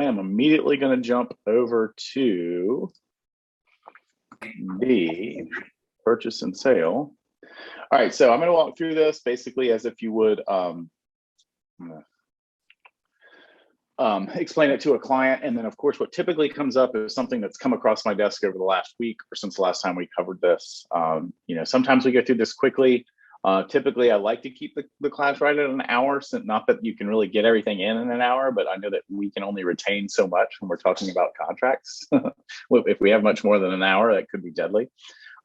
am immediately going to jump over to the purchase and sale. All right, so I'm going to walk through this basically as if you would explain it to a client. And then of course, what typically comes up is something that's come across my desk over the last week or since the last time we covered this. Sometimes we go through this quickly. Typically, I like to keep the class right at an hour, so not that you can really get everything in an hour, but I know that we can only retain so much when we're talking about contracts. If we have much more than an hour, that could be deadly.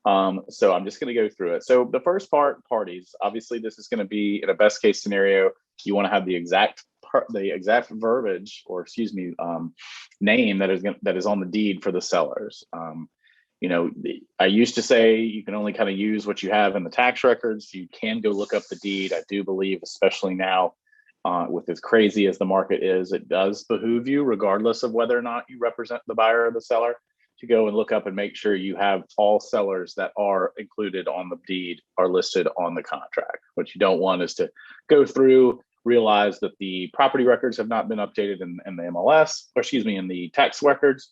So I'm just going to go through it. So the first part, parties. Obviously, this is going to be in a best case scenario. You want to have the exact verbiage, or excuse me, name that is on the deed for the sellers. I used to say you can only kind of use what you have in the tax records. You can go look up the deed. I do believe, especially now, with as crazy as the market is, it does behoove you, regardless of whether or not you represent the buyer or the seller, to go and look up and make sure you have all sellers that are included on the deed are listed on the contract. What you don't want is to go through, realize that the property records have not been updated in the MLS, or excuse me, in the tax records.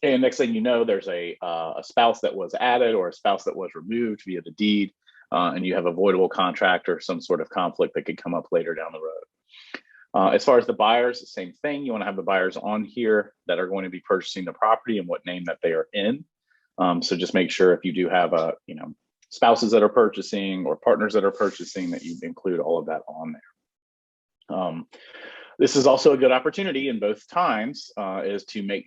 And next thing you know, there's a spouse that was added or a spouse that was removed via the deed, and you have a voidable contract or some sort of conflict that could come up later down the road. As far as the buyers, the same thing. You want to have the buyers on here that are going to be purchasing the property and what name that they are in. So just make sure if you do have spouses that are purchasing or partners that are purchasing, that you include all of that on there. This is also a good opportunity in both times is to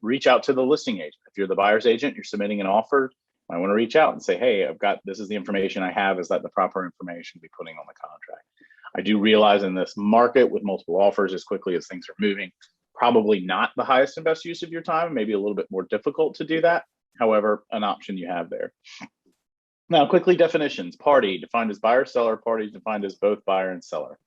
reach out to the listing agent. If you're the buyer's agent, you're submitting an offer, I want to reach out and say, hey, this is the information I have. Is that the proper information to be putting on the contract? I do realize in this market with multiple offers as quickly as things are moving, probably not the highest and best use of your time, maybe a little bit more difficult to do that. However, an option you have there. Now, quickly, definitions. Party, defined as buyer, seller. Party, defined as both buyer and seller.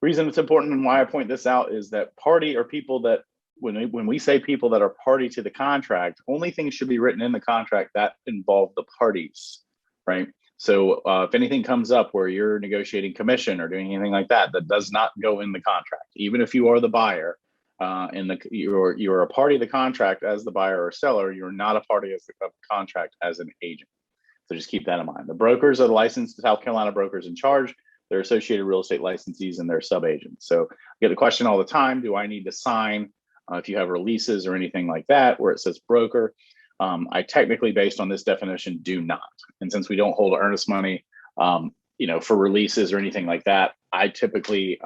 Reason it's important and why I point this out is that party are people that, when we say people that are party to the contract, only things should be written in the contract that involve the parties, right? So if anything comes up where you're negotiating commission or doing anything like that, that does not go in the contract. Even if you are the buyer you're a party to the contract as the buyer or seller, you're not a party as the contract as an agent. So just keep that in mind. The brokers are the licensed South Carolina brokers in charge. They're associated real estate licensees and they're sub-agents. So I get the question all the time, do I need to sign if you have releases or anything like that where it says broker? I technically, based on this definition, do not. And since we don't hold earnest money, for releases or anything like that, I typically,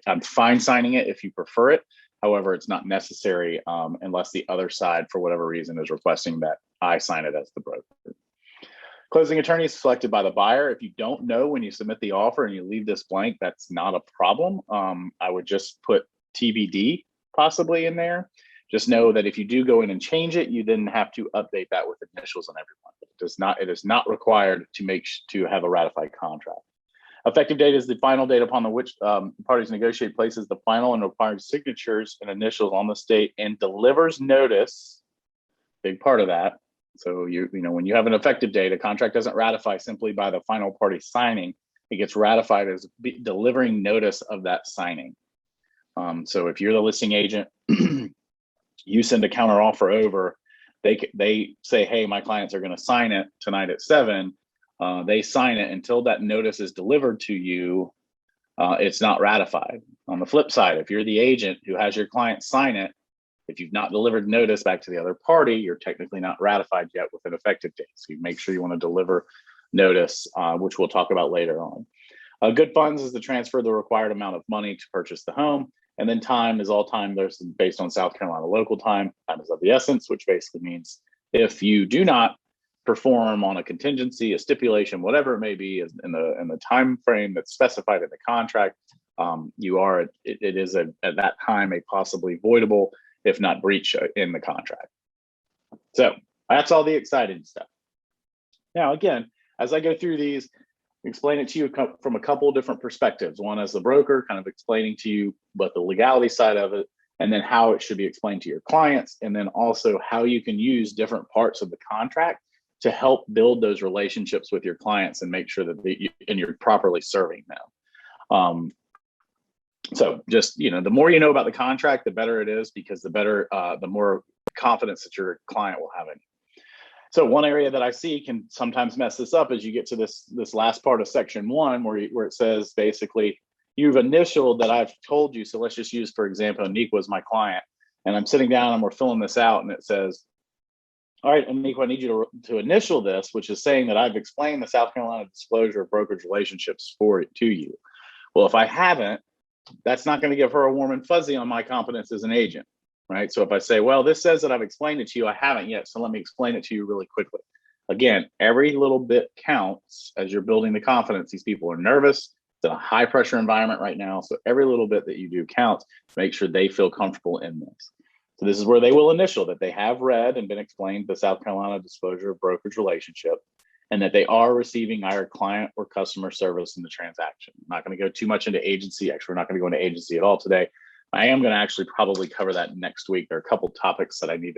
I'm fine signing it if you prefer it. However, it's not necessary unless the other side, for whatever reason, is requesting that I sign it as the broker. Closing attorney is selected by the buyer. If you don't know when you submit the offer and you leave this blank, that's not a problem. I would just put TBD possibly in there. Just know that if you do go in and change it, you then have to update that with initials on everyone. It is not required to have a ratified contract. Effective date is the final date upon which parties negotiate, places the final and required signatures and initials on the state and delivers notice. Big part of that. So when you have an effective date, a contract doesn't ratify simply by the final party signing. It gets ratified as delivering notice of that signing. So if you're the listing agent, you send a counter offer over, they say, hey, my clients are going to sign it tonight at 7. They sign it. Until that notice is delivered to you, it's not ratified. On the flip side, if you're the agent who has your client sign it, if you've not delivered notice back to the other party, you're technically not ratified yet with an effective date. So you make sure you want to deliver notice, which we'll talk about later on. Good funds is to transfer the required amount of money to purchase the home. And then time is all time based on South Carolina local time. Time is of the essence, which basically means if you do not perform on a contingency, a stipulation, whatever it may be, in the time frame that's specified in the contract, it is at that time a possibly voidable, if not breach, in the contract. So that's all the exciting stuff. Now, again, as I go through these, explain it to you from a couple of different perspectives. One as the broker, kind of explaining to you what the legality side of it, and then how it should be explained to your clients, and then also how you can use different parts of the contract to help build those relationships with your clients and make sure that you're properly serving them. So just, the more you know about the contract, the better it is, because the more confidence that your client will have in you. So one area that I see can sometimes mess this up is you get to this last part of section 1 where it says basically you've initialed that I've told you. So let's just use, for example, Aniqua is my client, and I'm sitting down and we're filling this out, and it says, all right, Aniqua, I need you to initial this, which is saying that I've explained the South Carolina disclosure of brokerage relationships to you. Well, if I haven't, that's not going to give her a warm and fuzzy on my competence as an agent, right? So if I say, well, this says that I've explained it to you, I haven't yet, so let me explain it to you really quickly. Again, every little bit counts as you're building the confidence. These people are nervous. It's in a high pressure environment right now. So every little bit that you do counts. Make sure they feel comfortable in this. So this is where they will initial that they have read and been explained the South Carolina disclosure of brokerage relationship, and that they are receiving either client or customer service in the transaction. I'm not going to go too much into agency. Actually, we're not going to go into agency at all today. I am going to actually probably cover that next week. There are a couple topics that I need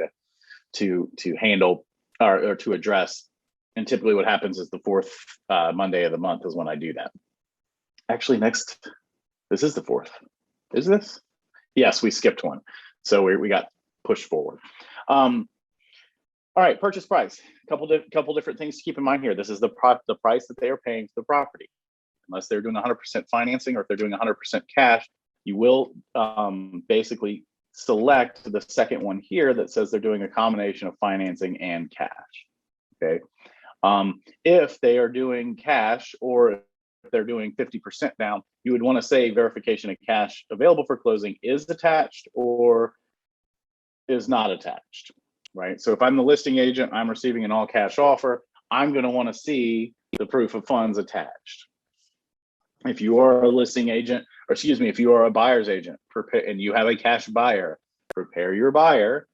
to handle or to address. And typically what happens is the fourth Monday of the month is when I do that. Actually, this is the fourth. Is this? Yes, we skipped one. So we got pushed forward. All right, purchase price. Couple different things to keep in mind here. This is the price that they are paying for the property. Unless they're doing 100% financing, or if they're doing 100% cash, you will basically select the second one here that says they're doing a combination of financing and cash. Okay. If they are doing cash, or if they're doing 50% down, you would want to say verification of cash available for closing is attached or is not attached. Right. So if I'm the listing agent, I'm receiving an all cash offer, I'm going to want to see the proof of funds attached. If you are a listing agent, or excuse me, if you are a buyer's agent and you have a cash buyer, prepare your buyer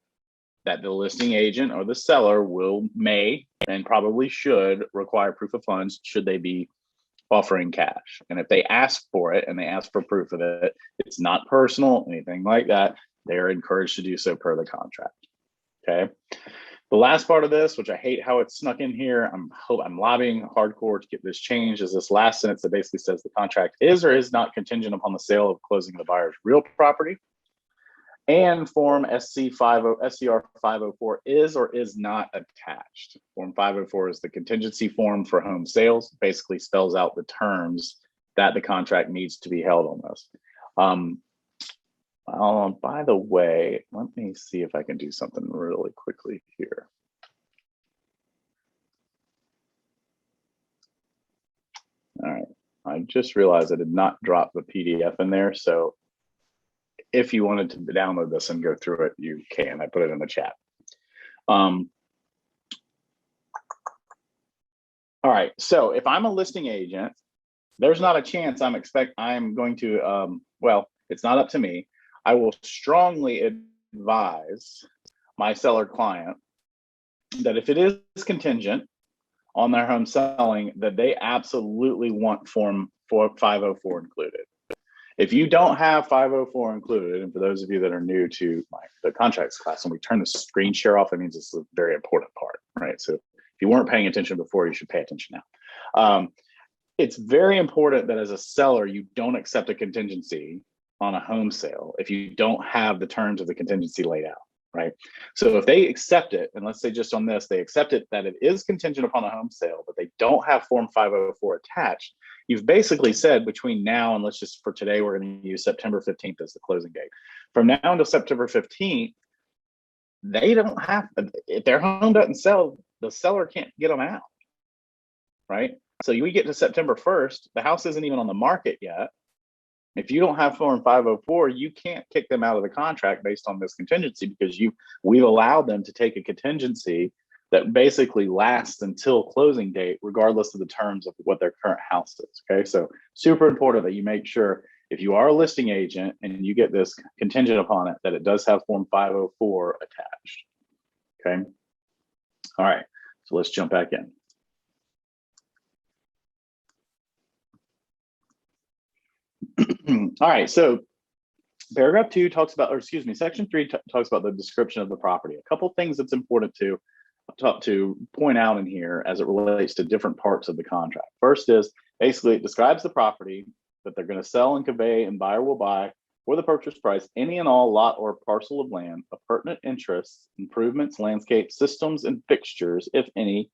that the listing agent or the seller may and probably should require proof of funds should they be offering cash. And if they ask for it and they ask for proof of it, it's not personal, anything like that, they're encouraged to do so per the contract. Okay. The last part of this, which I hate how it's snuck in here, I'm lobbying hardcore to get this changed, is this last sentence that basically says the contract is or is not contingent upon the sale of closing of the buyer's real property. And form SCR 504 is or is not attached. Form 504 is the contingency form for home sales. Basically spells out the terms that the contract needs to be held on this. By the way, let me see if I can do something really quickly here. All right, I just realized I did not drop the PDF in there. So if you wanted to download this and go through it, you can. I put it in the chat. All right, so if I'm a listing agent, there's not a chance I'm going to, well, it's not up to me. I will strongly advise my seller client that if it is contingent on their home selling, that they absolutely want form 504 included. If you don't have 504 included, and for those of you that are new to the contracts class, when we turn the screen share off, that means it's a very important part, right? So if you weren't paying attention before, you should pay attention now. It's very important that as a seller, you don't accept a contingency on a home sale if you don't have the terms of the contingency laid out, right? So if they accept it, and let's say just on this, they accept it that it is contingent upon a home sale, but they don't have form 504 attached, you've basically said between now and, let's just for today, we're going to use September 15th as the closing date. From now until September 15th, they don't have, if their home doesn't sell, the seller can't get them out, right? So we get to September 1st, the house isn't even on the market yet. If you don't have form 504, you can't kick them out of the contract based on this contingency, because we've allowed them to take a contingency that basically lasts until closing date, regardless of the terms of what their current house is. Okay, so super important that you make sure if you are a listing agent and you get this contingent upon it, that it does have form 504 attached. Okay, all right, so let's jump back in. All right, so paragraph 2 talks about, or excuse me, section 3 talks about the description of the property. A couple things that's important to point out in here as it relates to different parts of the contract. First is basically it describes the property, that they're going to sell and convey, and buyer will buy for the purchase price any and all lot or parcel of land of pertinent interests, improvements, landscape, systems, and fixtures, if any,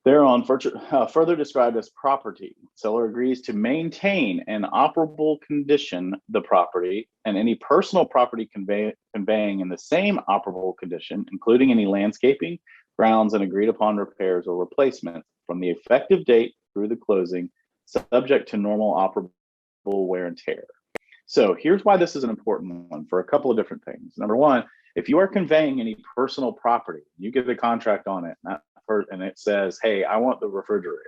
thereon further described as property. Seller agrees to maintain in operable condition the property and any personal property conveying in the same operable condition, including any landscaping, grounds, and agreed upon repairs or replacement from the effective date through the closing, subject to normal operable wear and tear. So here's why this is an important one for a couple of different things. Number one, if you are conveying any personal property, you get a contract on it, and it says, hey, I want the refrigerator.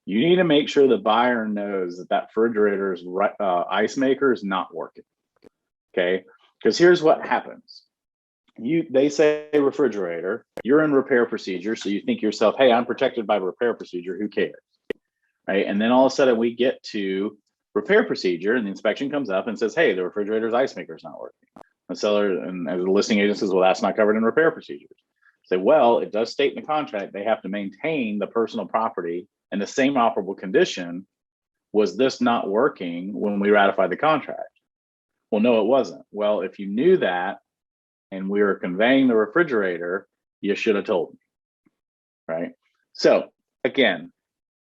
You need to make sure the buyer knows that that refrigerator's ice maker is not working, okay? Because here's what happens. They say refrigerator, you're in repair procedure, so you think to yourself, hey, I'm protected by repair procedure, who cares, right? And then all of a sudden we get to repair procedure and the inspection comes up and says, hey, the refrigerator's ice maker is not working. The seller and the listing agent says, well, that's not covered in repair procedures. Say, well, it does state in the contract they have to maintain the personal property in the same operable condition. Was this not working when we ratified the contract? Well, no, it wasn't. Well, if you knew that and we were conveying the refrigerator, you should have told me, right? So again,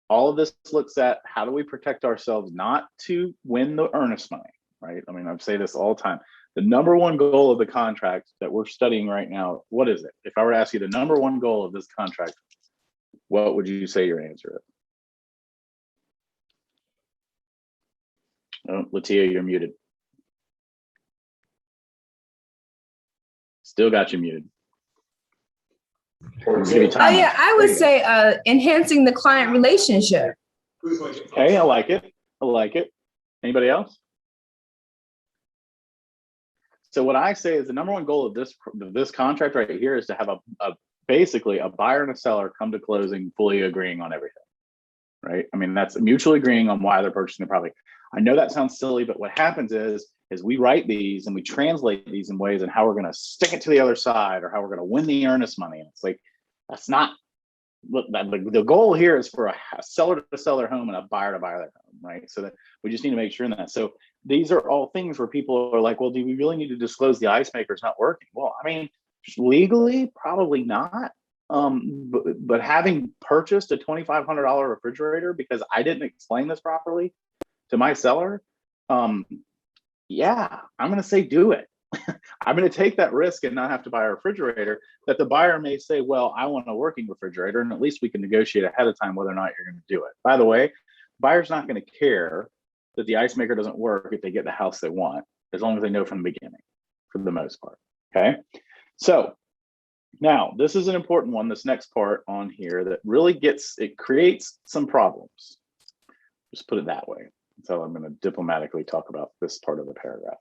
all of this looks at how do we protect ourselves not to win the earnest money, right? I mean, I say this all the time. The number one goal of the contract that we're studying right now, what is it? If I were to ask you the number one goal of this contract, what would you say your answer is? Oh, Latia, you're muted. Still got you muted. Yeah, I would say enhancing the client relationship. Okay, I like it. I like it. Anybody else? So what I say is the number one goal of this contract right here is to have basically a buyer and a seller come to closing fully agreeing on everything, right? I mean, that's mutually agreeing on why they're purchasing the property. I know that sounds silly, but what happens is we write these and we translate these in ways and how we're going to stick it to the other side or how we're going to win the earnest money. And it's like, that's not, the goal here is for a seller to sell their home and a buyer to buy their home, right? So that we just need to make sure in that. So these are all things where people are like, well, do we really need to disclose the ice maker is not working? Well, I mean, legally, probably not. But having purchased a $2,500 refrigerator because I didn't explain this properly to my seller, yeah, I'm going to say do it. I'm going to take that risk and not have to buy a refrigerator that the buyer may say, well, I want a working refrigerator, and at least we can negotiate ahead of time whether or not you're going to do it. By the way, the buyer's not going to care that the ice maker doesn't work if they get the house they want, as long as they know from the beginning, for the most part, okay? So now this is an important one, this next part on here that really creates some problems. Just put it that way. So I'm going to diplomatically talk about this part of the paragraph.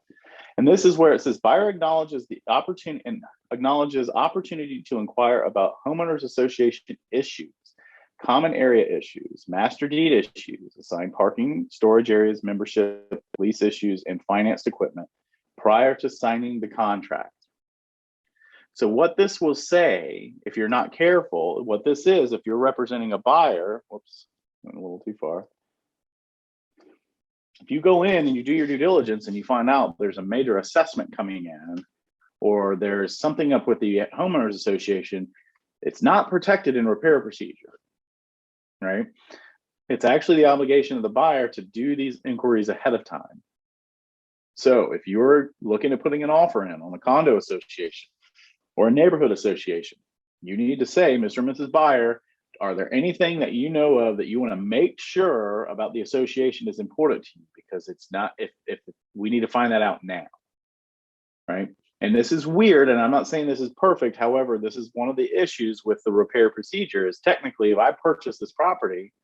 And this is where it says buyer acknowledges the opportunity and acknowledges opportunity to inquire about homeowners association issues, common area issues, master deed issues, assigned parking, storage areas, membership, lease issues, and financed equipment prior to signing the contract. So what this will say, if you're not careful, what this is, if you're representing a buyer, whoops, went a little too far. If you go in and you do your due diligence and you find out there's a major assessment coming in, or there's something up with the homeowners association, it's not protected in repair procedure, right? It's actually the obligation of the buyer to do these inquiries ahead of time. So if you're looking at putting an offer in on a condo association or a neighborhood association, you need to say, Mr. and Mrs. Buyer, are there anything that you know of that you want to make sure about the association is important to you? Because it's not, if we need to find that out now, right? And this is weird, and I'm not saying this is perfect. However, this is one of the issues with the repair procedure is technically if I purchase this property,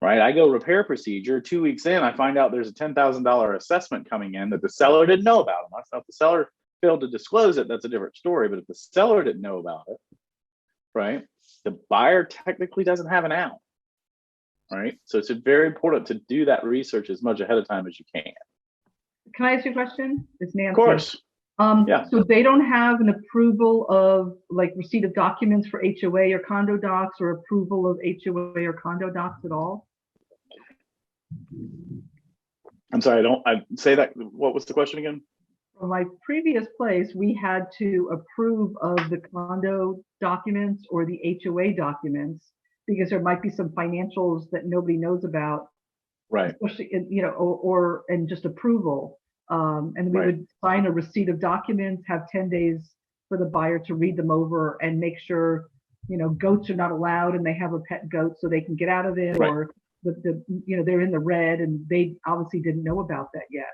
right, I go repair procedure, 2 weeks in, I find out there's a $10,000 assessment coming in that the seller didn't know about. If the seller failed to disclose it, that's a different story. But if the seller didn't know about it, right, the buyer technically doesn't have an out, right? So it's very important to do that research as much ahead of time as you can. Can I ask you a question? It's Nancy. Of course. Yeah. So they don't have an approval of like receipt of documents for HOA or condo docs or approval of HOA or condo docs at all? I'm sorry, I say that. What was the question again? For my previous place, we had to approve of the condo documents or the HOA documents because there might be some financials that nobody knows about, Right, especially in, or and just approval. And we right, would sign a receipt of documents, have 10 days for the buyer to read them over and make sure, goats are not allowed and they have a pet goat so they can get out of it, right, or they're in the red and they obviously didn't know about that yet.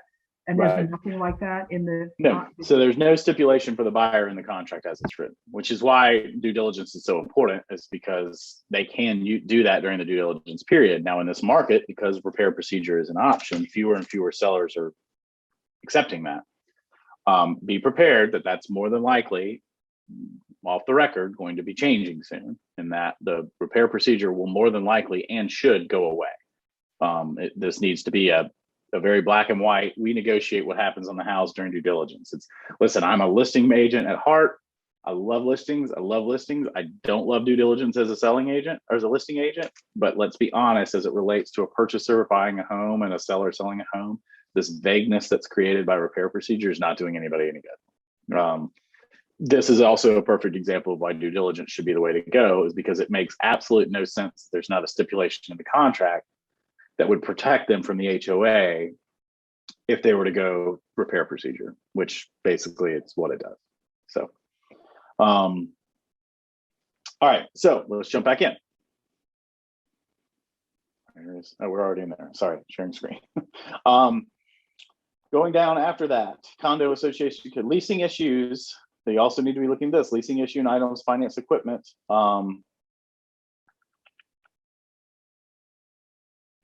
And there's right. nothing like that in the. No, so there's no stipulation for the buyer in the contract as it's written, which is why due diligence is so important, is because they can do that during the due diligence period. Now in this market, because repair procedure is an option, fewer and fewer sellers are accepting that. Be prepared that that's more than likely, off the record, going to be changing soon, and that the repair procedure will more than likely and should go away. This needs to be a very black and white. We negotiate what happens on the house during due diligence. Listen, I'm a listing agent at heart. I love listings. I don't love due diligence as a selling agent or as a listing agent, but let's be honest, as it relates to a purchaser buying a home and a seller selling a home, this vagueness that's created by repair procedure is not doing anybody any good. This is also a perfect example of why due diligence should be the way to go, is because it makes absolute no sense. There's not a stipulation in the contract that would protect them from the HOA if they were to go repair procedure, which basically it's what it does. So, all right, so let's jump back in. We're already in there. Sorry, sharing screen. Going down after that, condo association leasing issues. They also need to be looking at this: leasing issue and items, finance equipment.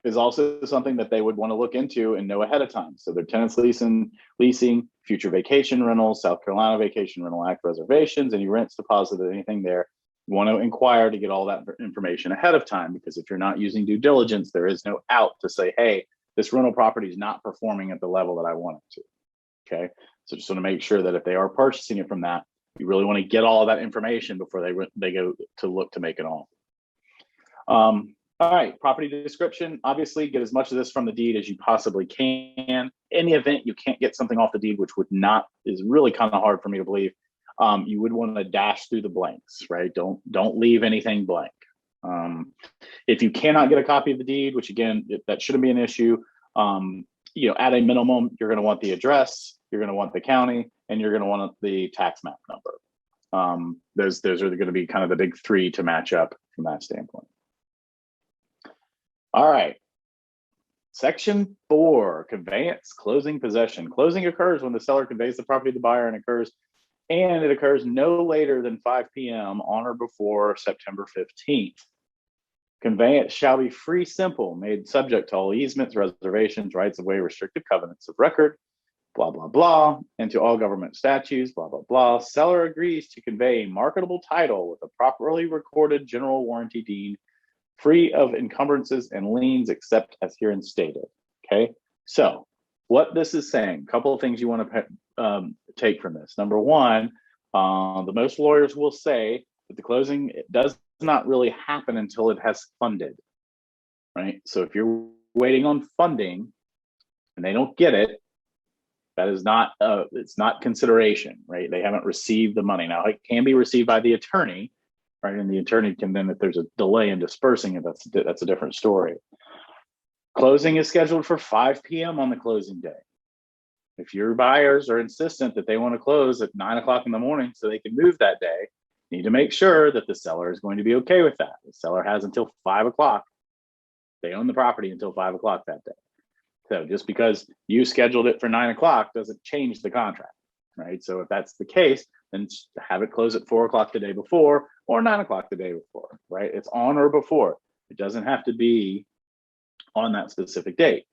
Is also something that they would want to look into and know ahead of time. So their tenants leasing, future vacation rentals, South Carolina Vacation Rental Act reservations, any rents deposited, anything there. You want to inquire to get all that information ahead of time, because if you're not using due diligence, there is no out to say, hey, this rental property is not performing at the level that I want it to. Okay, so just want to make sure that if they are purchasing it from that, you really want to get all of that information before they go to look to make an offer. All right, property description. Obviously, get as much of this from the deed as you possibly can. In the event you can't get something off the deed, which is really kind of hard for me to believe, you would want to dash through the blanks, right? Don't leave anything blank. If you cannot get a copy of the deed, which again, that shouldn't be an issue, at a minimum, you're going to want the address, you're going to want the county, and you're going to want the tax map number. Those are going to be kind of the big three to match up from that standpoint. All right. Section 4, conveyance, closing, possession. Closing occurs when the seller conveys the property to the buyer, and it occurs no later than 5 p.m. on or before September 15th. Conveyance shall be free, simple, made subject to all easements, reservations, rights of way, restrictive covenants of record, blah, blah, blah, and to all government statutes, blah, blah, blah. Seller agrees to convey marketable title with a properly recorded general warranty deed, free of encumbrances and liens except as herein stated. Okay, so what this is saying, a couple of things you want to take from this. Number one, the most lawyers will say that the closing does not really happen until it has funded, right? So if you're waiting on funding and they don't get it, that is not it's not consideration, right? They haven't received the money. Now it can be received by the attorney, right? And the attorney can then, if there's a delay in dispersing it, that's a different story. Closing is scheduled for 5 p.m. on the closing day. If your buyers are insistent that they want to close at 9 o'clock in the morning so they can move that day, you need to make sure that the seller is going to be okay with that. The seller has until 5 o'clock. They own the property until 5 o'clock that day. So just because you scheduled it for 9 o'clock doesn't change the contract, right? So if that's the case, then have it close at 4 o'clock the day before or 9 o'clock the day before, right? It's on or before. It doesn't have to be on that specific date.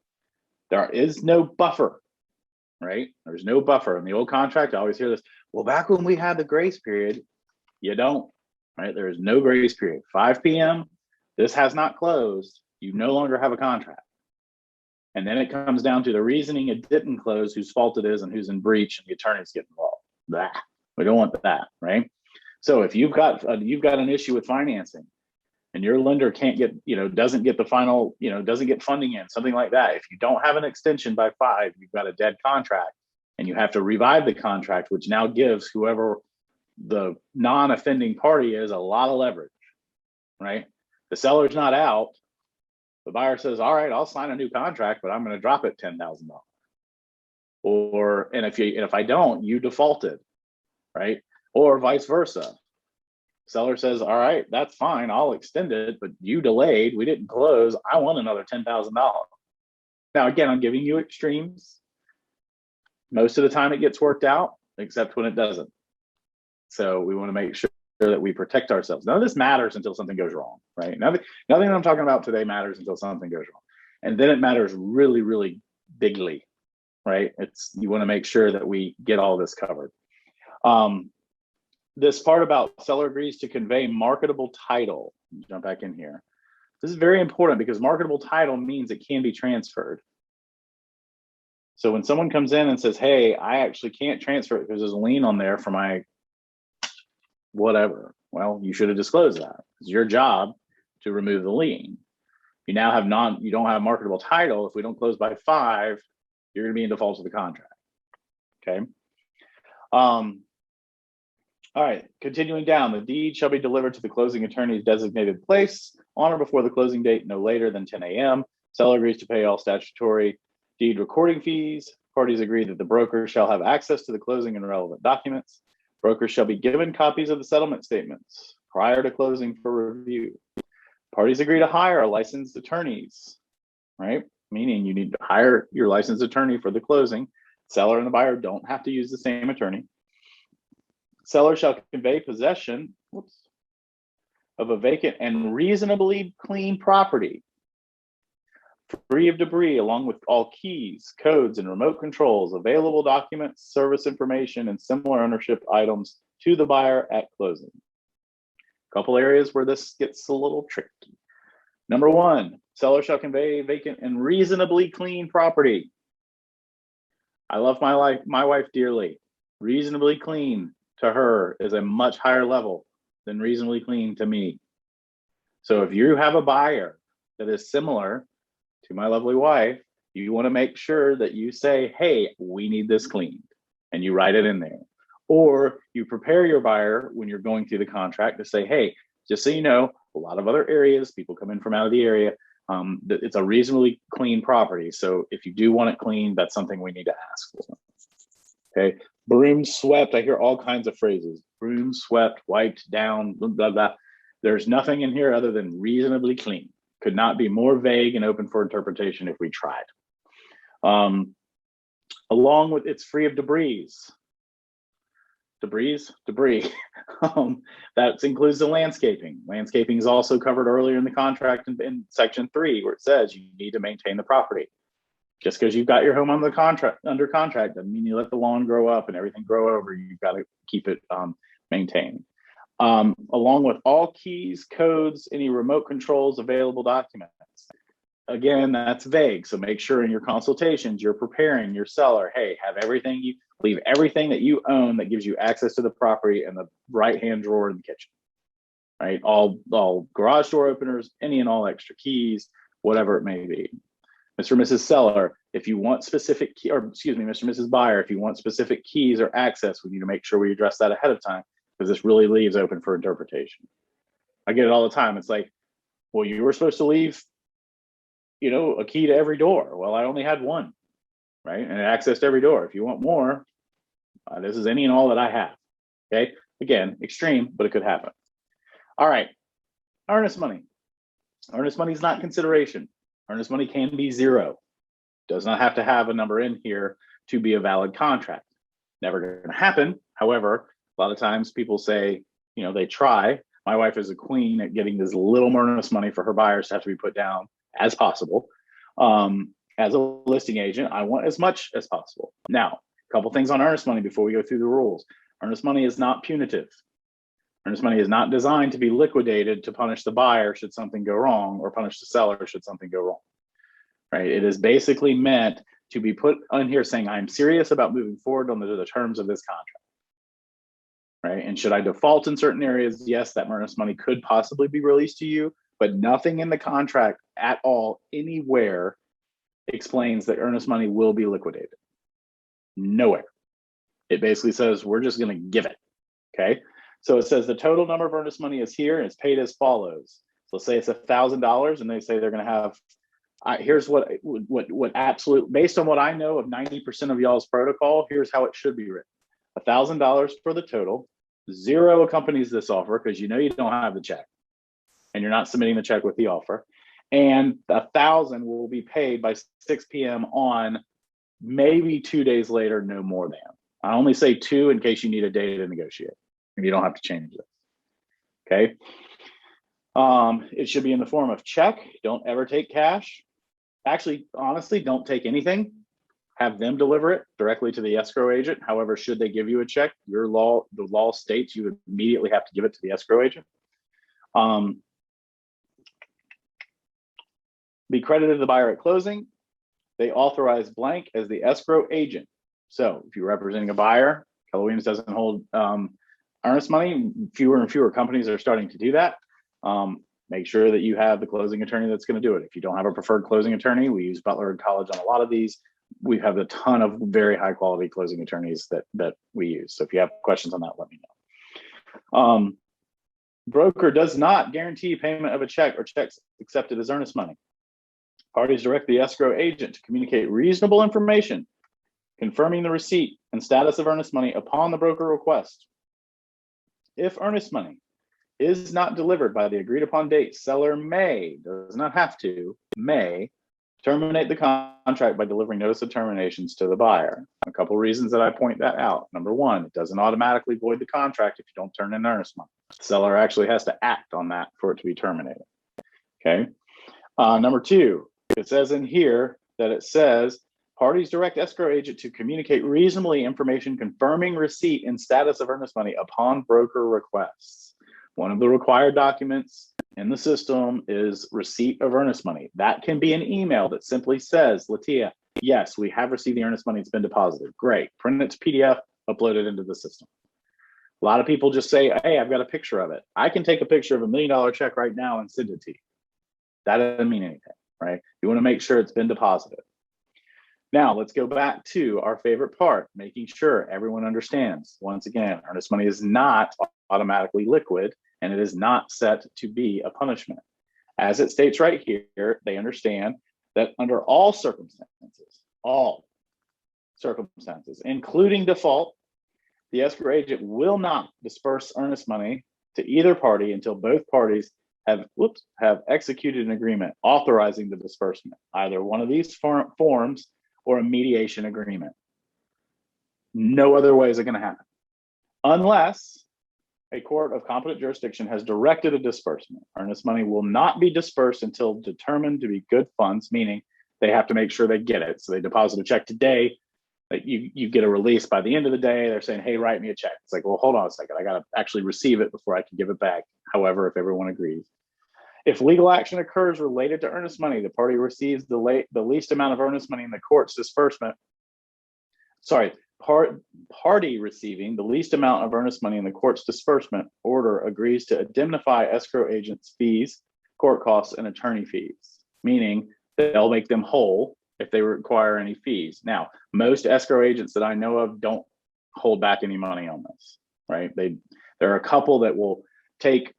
There is no buffer, right? There's no buffer. In the old contract, I always hear this, well, back when we had the grace period, you don't, right? There is no grace period. 5 p.m., this has not closed, you no longer have a contract. And then it comes down to the reasoning it didn't close, whose fault it is and who's in breach, and the attorneys get involved. Blah. We don't want that, right? So if you've got an issue with financing and your lender can't get, doesn't get the final, doesn't get funding in, something like that. If you don't have an extension by 5, you've got a dead contract, and you have to revive the contract, which now gives whoever the non-offending party is a lot of leverage, right? The seller's not out. The buyer says, all right, I'll sign a new contract, but I'm going to drop it $10,000. And if I don't, you defaulted, right? Or vice versa. Seller says, all right, that's fine, I'll extend it, but you delayed, we didn't close, I want another $10,000. Now, again, I'm giving you extremes. Most of the time it gets worked out, except when it doesn't. So we want to make sure that we protect ourselves. None of this matters until something goes wrong, right? Nothing I'm talking about today matters until something goes wrong. And then it matters really, really bigly, right? You want to make sure that we get all this covered. This part about seller agrees to convey marketable title. Jump back in here. This is very important because marketable title means it can be transferred. So when someone comes in and says, hey, I actually can't transfer it because there's a lien on there for my whatever, well, you should have disclosed that. It's your job to remove the lien. You now have you don't have marketable title. If we don't close by 5, you're going to be in default of the contract. Okay. All right, continuing down, the deed shall be delivered to the closing attorney's designated place on or before the closing date, no later than 10 a.m. Seller agrees to pay all statutory deed recording fees. Parties agree that the broker shall have access to the closing and relevant documents. Brokers shall be given copies of the settlement statements prior to closing for review. Parties agree to hire licensed attorneys, right? Meaning you need to hire your licensed attorney for the closing. Seller and the buyer don't have to use the same attorney. Seller shall convey possession of a vacant and reasonably clean property, free of debris, along with all keys, codes, and remote controls, available documents, service information, and similar ownership items to the buyer at closing. A couple areas where this gets a little tricky. Number 1, seller shall convey vacant and reasonably clean property. I love my wife dearly. Reasonably clean to her is a much higher level than reasonably clean to me. So if you have a buyer that is similar to my lovely wife, you want to make sure that you say, hey, we need this cleaned, and you write it in there. Or you prepare your buyer when you're going through the contract to say, hey, just so you know, a lot of other areas, people come in from out of the area, it's a reasonably clean property. So if you do want it cleaned, that's something we need to ask for. Okay, broom swept, I hear all kinds of phrases. Broom swept, wiped down, blah, blah, blah. There's nothing in here other than reasonably clean. Could not be more vague and open for interpretation if we tried. Along with it's free of debris. Debris. That includes the landscaping. Landscaping is also covered earlier in the contract in section 3, where it says you need to maintain the property. Just because you've got your home under contract doesn't mean you let the lawn grow up and everything grow over. You've got to keep it maintained. Along with all keys, codes, any remote controls, available documents. Again, that's vague. So make sure in your consultations, you're preparing your seller, hey, leave everything that you own that gives you access to the property in the right-hand drawer in the kitchen, right? All garage door openers, any and all extra keys, whatever it may be. Mr. and Mrs. Seller, if you want specific key, or excuse me, Mr. and Mrs. Buyer, if you want specific keys or access, we need to make sure we address that ahead of time, because this really leaves open for interpretation. I get it all the time. It's like, well, you were supposed to leave, a key to every door. Well, I only had one, right? And it accessed every door. If you want more, this is any and all that I have. Okay. Again, extreme, but it could happen. All right. Earnest money. Earnest money is not consideration. Earnest money can be 0. Does not have to have a number in here to be a valid contract. Never going to happen. However, a lot of times people say, they try. My wife is a queen at getting this little earnest money for her buyers to have to be put down as possible. As a listing agent, I want as much as possible. Now, a couple things on earnest money before we go through the rules. Earnest money is not punitive. Earnest money is not designed to be liquidated to punish the buyer should something go wrong, or punish the seller should something go wrong, right? It is basically meant to be put on here saying, I'm serious about moving forward on the terms of this contract. right? And should I default in certain areas? Yes, that earnest money could possibly be released to you, but nothing in the contract at all, anywhere, explains that earnest money will be liquidated. Nowhere. It basically says we're just going to give it. Okay. So it says the total number of earnest money is here and it's paid as follows. So let's say it's $1,000 and they say they're going to have, here's what absolute, based on what I know of 90% of y'all's protocol, here's how it should be written. $1,000 for the total. 0 accompanies this offer because you know you don't have the check and you're not submitting the check with the offer. And 1,000 will be paid by 6 p.m. on maybe 2 days later, no more than. I only say 2 in case you need a day to negotiate and you don't have to change this. Okay. It should be in the form of check. Don't ever take cash. Actually, honestly, don't take anything. Have them deliver it directly to the escrow agent. However, should they give you a check, the law states you immediately have to give it to the escrow agent. Be credited to the buyer at closing. They authorize blank as the escrow agent. So if you're representing a buyer, Keller Williams doesn't hold earnest money. Fewer and fewer companies are starting to do that. Make sure that you have the closing attorney that's going to do it. If you don't have a preferred closing attorney, we use Butler & College on a lot of these. We have a ton of very high quality closing attorneys that we use. So if you have questions on that, let me know. Broker does not guarantee payment of a check or checks accepted as earnest money. Parties direct the escrow agent to communicate reasonable information confirming the receipt and status of earnest money upon the broker request. If earnest money is not delivered by the agreed upon date, seller may, does not have to, may terminate the contract by delivering notice of terminations to the buyer. A couple reasons that I point that out. Number one, it doesn't automatically void the contract if you don't turn in earnest money. The seller actually has to act on that for it to be terminated. Okay. Number two, it says in here that it says parties direct escrow agent to communicate reasonably information confirming receipt and status of earnest money upon broker requests. One of the required documents in the system is receipt of earnest money. That can be an email that simply says, Latia, yes, we have received the earnest money, it's been deposited. Great, print it to PDF, upload it into the system. A lot of people just say, hey, I've got a picture of it. I can take a picture of $1 million check right now and send it to you. That doesn't mean anything, right? You want to make sure it's been deposited. Now let's go back to our favorite part, making sure everyone understands. Once again, earnest money is not automatically liquid and it is not set to be a punishment. As it states right here, they understand that under all circumstances, including default, the escrow agent will not disperse earnest money to either party until both parties have executed an agreement authorizing the disbursement, either one of these forms or a mediation agreement. No other way is it going to happen unless a court of competent jurisdiction has directed a disbursement. Earnest money will not be dispersed until determined to be good funds, meaning they have to make sure they get it. So they deposit a check today, that you get a release by the end of the day. They're saying, hey, write me a check. It's like, well, hold on a second. I got to actually receive it before I can give it back. However, if everyone agrees. If legal action occurs related to earnest money, the party receives the least amount of earnest money in the court's disbursement. Party receiving the least amount of earnest money in the court's disbursement order agrees to indemnify escrow agents' fees, court costs, and attorney fees, meaning they'll make them whole if they require any fees. Now, most escrow agents that I know of don't hold back any money on this, right? There are a couple that will take,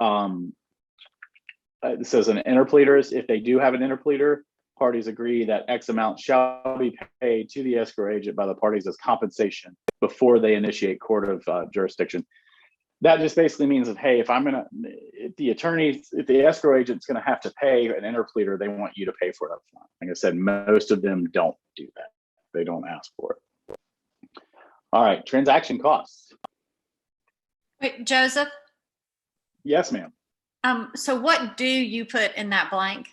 it says an interpleader. If they do have an interpleader, parties agree that X amount shall be paid to the escrow agent by the parties as compensation before they initiate court of jurisdiction. That just basically means that, hey, if the escrow agent's going to have to pay an interpleader, they want you to pay for it up front. Like I said, most of them don't do that. They don't ask for it. All right, transaction costs. Wait, Joseph? Yes, ma'am. So what do you put in that blank?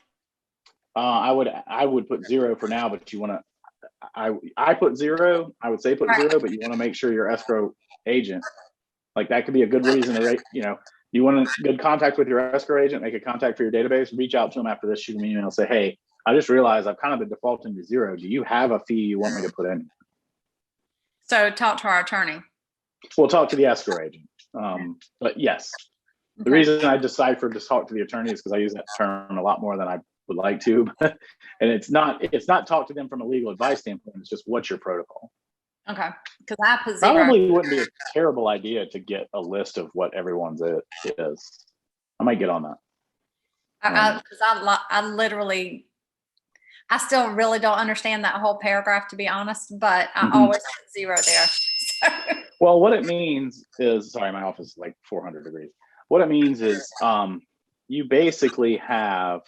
I would put 0 for now, but you want to, I put 0, I would say put 0, but you want to make sure your escrow agent, like that could be a good reason to rate, you want a good contact with your escrow agent, make a contact for your database, reach out to them after this, shoot me an email, say, hey, I just realized I've kind of been defaulting to 0. Do you have a fee you want me to put in? So talk to our attorney. We'll talk to the escrow agent. But yes, the Okay. reason I deciphered to talk to the attorney is because I use that term a lot more than I would like to. And it's not talk to them from a legal advice standpoint. It's just what's your protocol. Okay. Because I put zero. Probably wouldn't be a terrible idea to get a list of what everyone's is. I might get on that. Because I literally, I still really don't understand that whole paragraph, to be honest, but I always put zero there. Well, what it means is, sorry, my office is like 400 degrees. What it means is you basically have,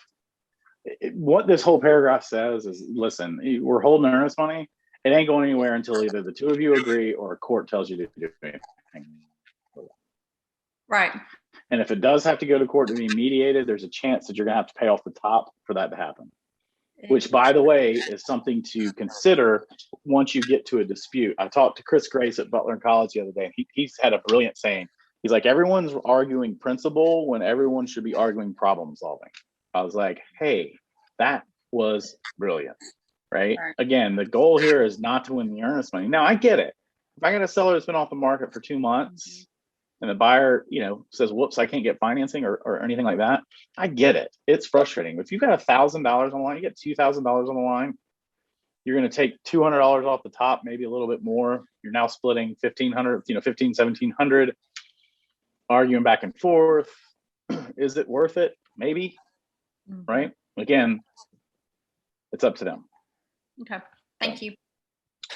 what this whole paragraph says is, listen, we're holding earnest money. It ain't going anywhere until either the two of you agree or a court tells you to do anything. Right. And if it does have to go to court to be mediated, there's a chance that you're going to have to pay off the top for that to happen. Which, by the way, is something to consider once you get to a dispute. I talked to Chris Grace at Butler College the other day, and he's had a brilliant saying. He's like, everyone's arguing principle when everyone should be arguing problem solving. I was like, hey, that was brilliant, right? Again, the goal here is not to win the earnest money. Now, I get it. If I got a seller that's been off the market for 2 months, and the buyer, says, whoops, I can't get financing or anything like that, I get it. It's frustrating. If you've got $1,000 on the line, you get $2,000 on the line, you're going to take $200 off the top, maybe a little bit more. You're now splitting $1,500, $1,700, arguing back and forth. Is it worth it? Maybe, right? Again, it's up to them. Okay, thank you.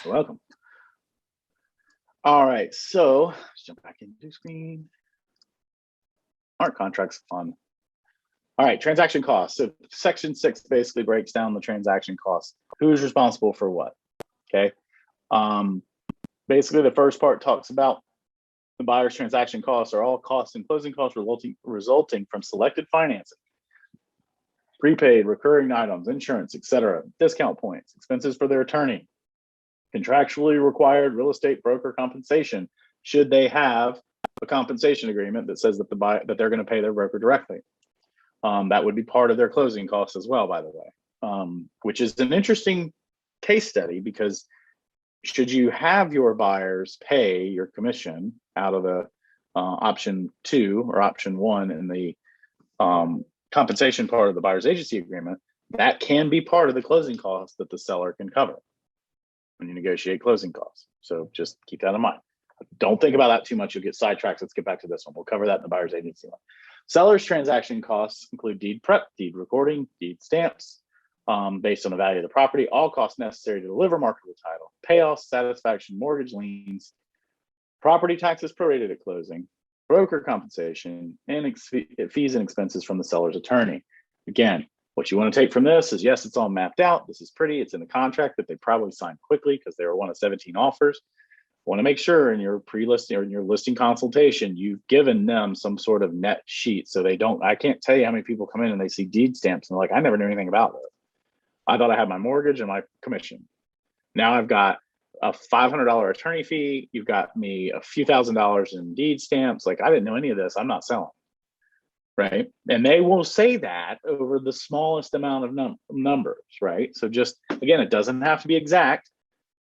You're welcome. All right, so let's jump back into screen. Aren't contracts fun? All right, transaction costs. So section 6 basically breaks down the transaction costs. Who's responsible for what? Okay. Basically, the first part talks about the buyer's transaction costs are all costs and closing costs resulting from selected financing, prepaid, recurring items, insurance, etc., discount points, expenses for their attorney, contractually required real estate broker compensation, should they have a compensation agreement that says that that they're going to pay their broker directly. That would be part of their closing costs as well, by the way, which is an interesting case study, because should you have your buyers pay your commission out of the option 2 or option 1 in the compensation part of the buyer's agency agreement, that can be part of the closing costs that the seller can cover when you negotiate closing costs. So just keep that in mind. Don't think about that too much. You'll get sidetracked. Let's get back to this one. We'll cover that in the buyer's agency one. Seller's transaction costs include deed prep, deed recording, deed stamps, based on the value of the property, all costs necessary to deliver marketable title, payoffs, satisfaction, mortgage liens, property taxes prorated at closing, broker compensation, and fees and expenses from the seller's attorney. Again, what you want to take from this is, yes, it's all mapped out. This is pretty. It's in the contract that they probably signed quickly because they were one of 17 offers. Want to make sure in your pre-listing or in your listing consultation, you've given them some sort of net sheet so they don't, I can't tell you how many people come in and they see deed stamps and they're like, I never knew anything about this. I thought I had my mortgage and my commission. Now I've got a $500 attorney fee. You've got me a few $1,000s in deed stamps. Like, I didn't know any of this. I'm not selling. Right. And they will say that over the smallest amount of numbers. Right. So just, again, it doesn't have to be exact.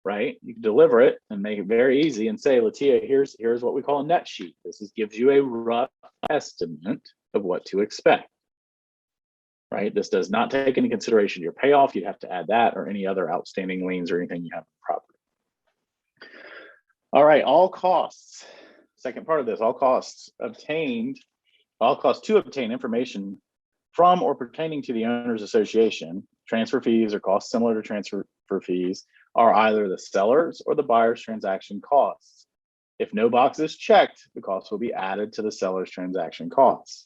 Right. You can deliver it and make it very easy and say, Latia, here's what we call a net sheet. This gives you a rough estimate of what to expect. Right. This does not take into consideration your payoff. You'd have to add that or any other outstanding liens or anything you have on the property. All right. All costs. Second part of this, all costs to obtain information from or pertaining to the owner's association, transfer fees or costs similar to transfer fees, are either the seller's or the buyer's transaction costs. If no box is checked, the costs will be added to the seller's transaction costs.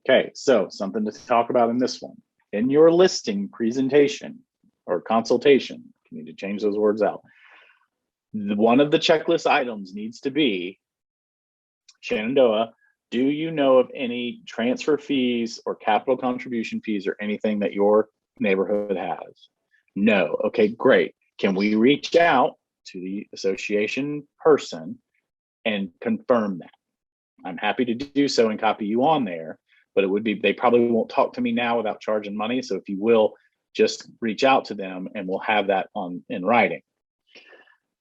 Okay, so something to talk about in this one. In your listing presentation or consultation, you need to change those words out. One of the checklist items needs to be, Shenandoah, do you know of any transfer fees or capital contribution fees or anything that your neighborhood has? No. Okay, great. Can we reach out to the association person and confirm that? I'm happy to do so and copy you on there, but it would be, they probably won't talk to me now without charging money. So if you will, just reach out to them and we'll have that in writing.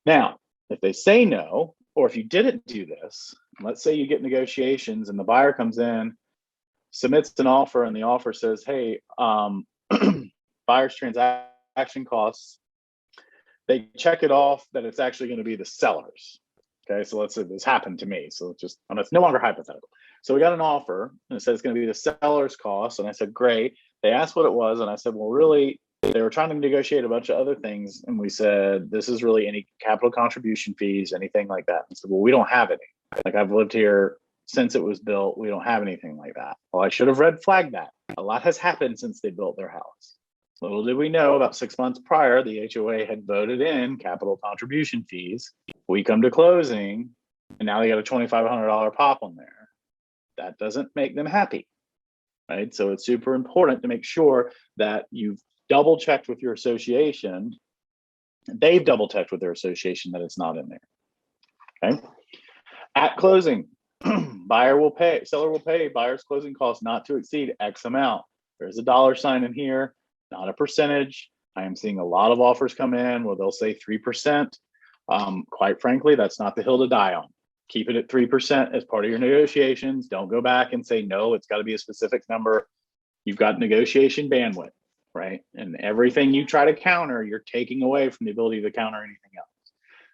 Now, if they say no, or if you didn't do this let's say you get negotiations and the buyer comes in, submits an offer, and the offer says, hey, buyer's transaction costs, they check it off that it's actually going to be the seller's. Okay, so let's say this happened to me. So it's no longer hypothetical. So we got an offer and it says it's going to be the seller's cost. And I said, great. They asked what it was. And I said, well, really, they were trying to negotiate a bunch of other things. And we said, this is really any capital contribution fees, anything like that. And said, well, we don't have any. Like, I've lived here since it was built. We don't have anything like that. Well, I should have red flagged that. A lot has happened since they built their house. Little did we know, about 6 months prior, the HOA had voted in capital contribution fees. We come to closing, and now they got a $2,500 pop on there. That doesn't make them happy, right? So it's super important to make sure that you've double checked with your association. They've double checked with their association that it's not in there. Okay. At closing, seller will pay buyer's closing costs not to exceed X amount. There's a dollar sign in here, not a percentage. I am seeing a lot of offers come in where they'll say 3%. Quite frankly, that's not the hill to die on. Keep it at 3% as part of your negotiations. Don't go back and say, no, it's got to be a specific number. You've got negotiation bandwidth, right? And everything you try to counter, you're taking away from the ability to counter anything else.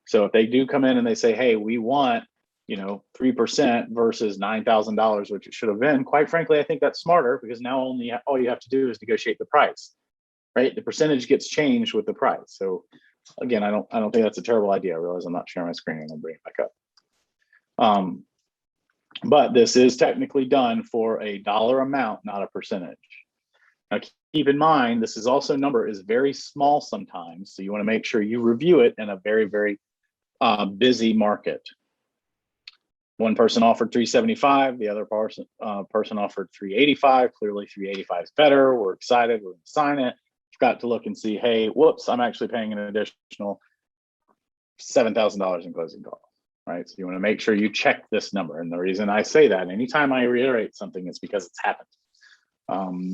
So if they do come in and they say, hey, we want 3% versus $9,000, which it should have been, quite frankly, I think that's smarter, because now all you have to do is negotiate the price, right? The percentage gets changed with the price. So again, I don't think that's a terrible idea. I realize I'm not sharing my screen. I'm gonna bring it back up. But this is technically done for a dollar amount, not a percentage. Now, keep in mind, this is also number is very small sometimes. So you want to make sure you review it in a very, very busy market. One person offered 375, the other person offered 385. Clearly 385 is better. We're excited, we're gonna sign it. Got to look and see, hey, whoops, I'm actually paying an additional $7,000 in closing costs, right? So you want to make sure you check this number. And the reason I say that, anytime I reiterate something, is because it's happened.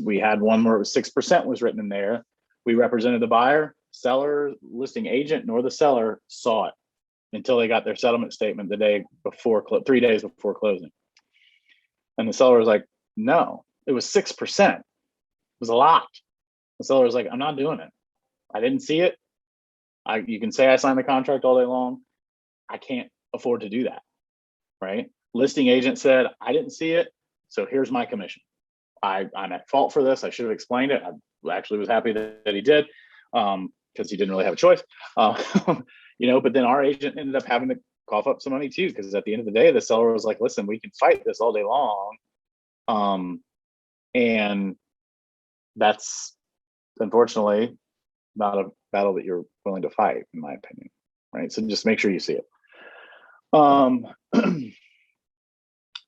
We had one where it was 6% was written in there. We represented the buyer, seller, listing agent, nor the seller saw it until they got their settlement statement the day before, 3 days before closing. And the seller was like, no, it was 6%. It was a lot. The seller was like, I'm not doing it. I didn't see it. You can say I signed the contract all day long. I can't afford to do that, right? Listing agent said, I didn't see it, so here's my commission. I'm at fault for this. I should have explained it. I actually was happy that he did, because he didn't really have a choice. But then our agent ended up having to cough up some money too, because at the end of the day, the seller was like, listen, we can fight this all day long. And that's unfortunately not a battle that you're willing to fight, in my opinion, right? So just make sure you see it.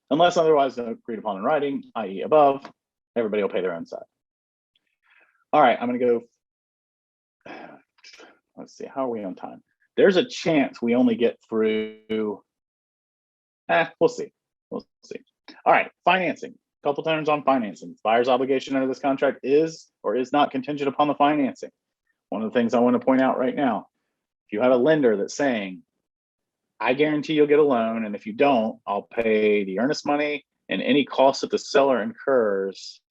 Unless otherwise agreed upon in writing, i.e. above, everybody will pay their own side. All right, I'm gonna go, let's see, how are we on time? There's a chance we only get through, we'll see. All right, financing. Couple terms on financing. Buyer's obligation under this contract is or is not contingent upon the financing. One of the things I want to point out right now, if you have a lender that's saying, I guarantee you'll get a loan, and if you don't, I'll pay the earnest money and any costs that the seller incurs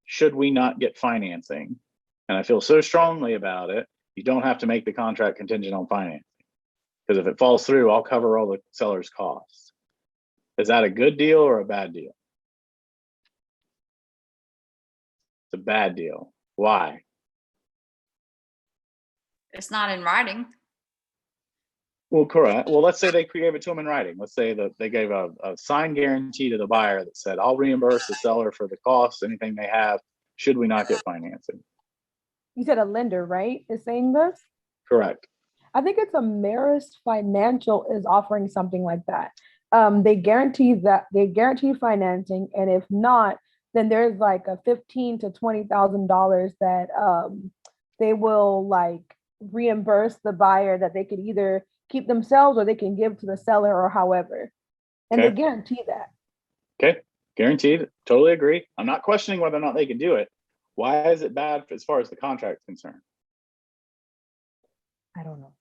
should we not get financing. And I feel so strongly about it, you don't have to make the contract contingent on financing. Because if it falls through, I'll cover all the seller's costs. Is that a good deal or a bad deal? It's a bad deal. Why? It's not in writing. Well, correct. Well, let's say they gave it to them in writing. Let's say that they gave a signed guarantee to the buyer that said, I'll reimburse the seller for the costs, anything they have, should we not get financing. You said a lender, right, is saying this? Correct. I think it's Ameris Financial is offering something like that. They guarantee financing, and if not, then there's like a $15,000 to $20,000 that they will like reimburse the buyer, that they could either keep themselves or they can give to the seller or however. And Okay. they guarantee that. Okay, guaranteed. Totally agree. I'm not questioning whether or not they can do it. Why is it bad as far as the contract is concerned? I don't know.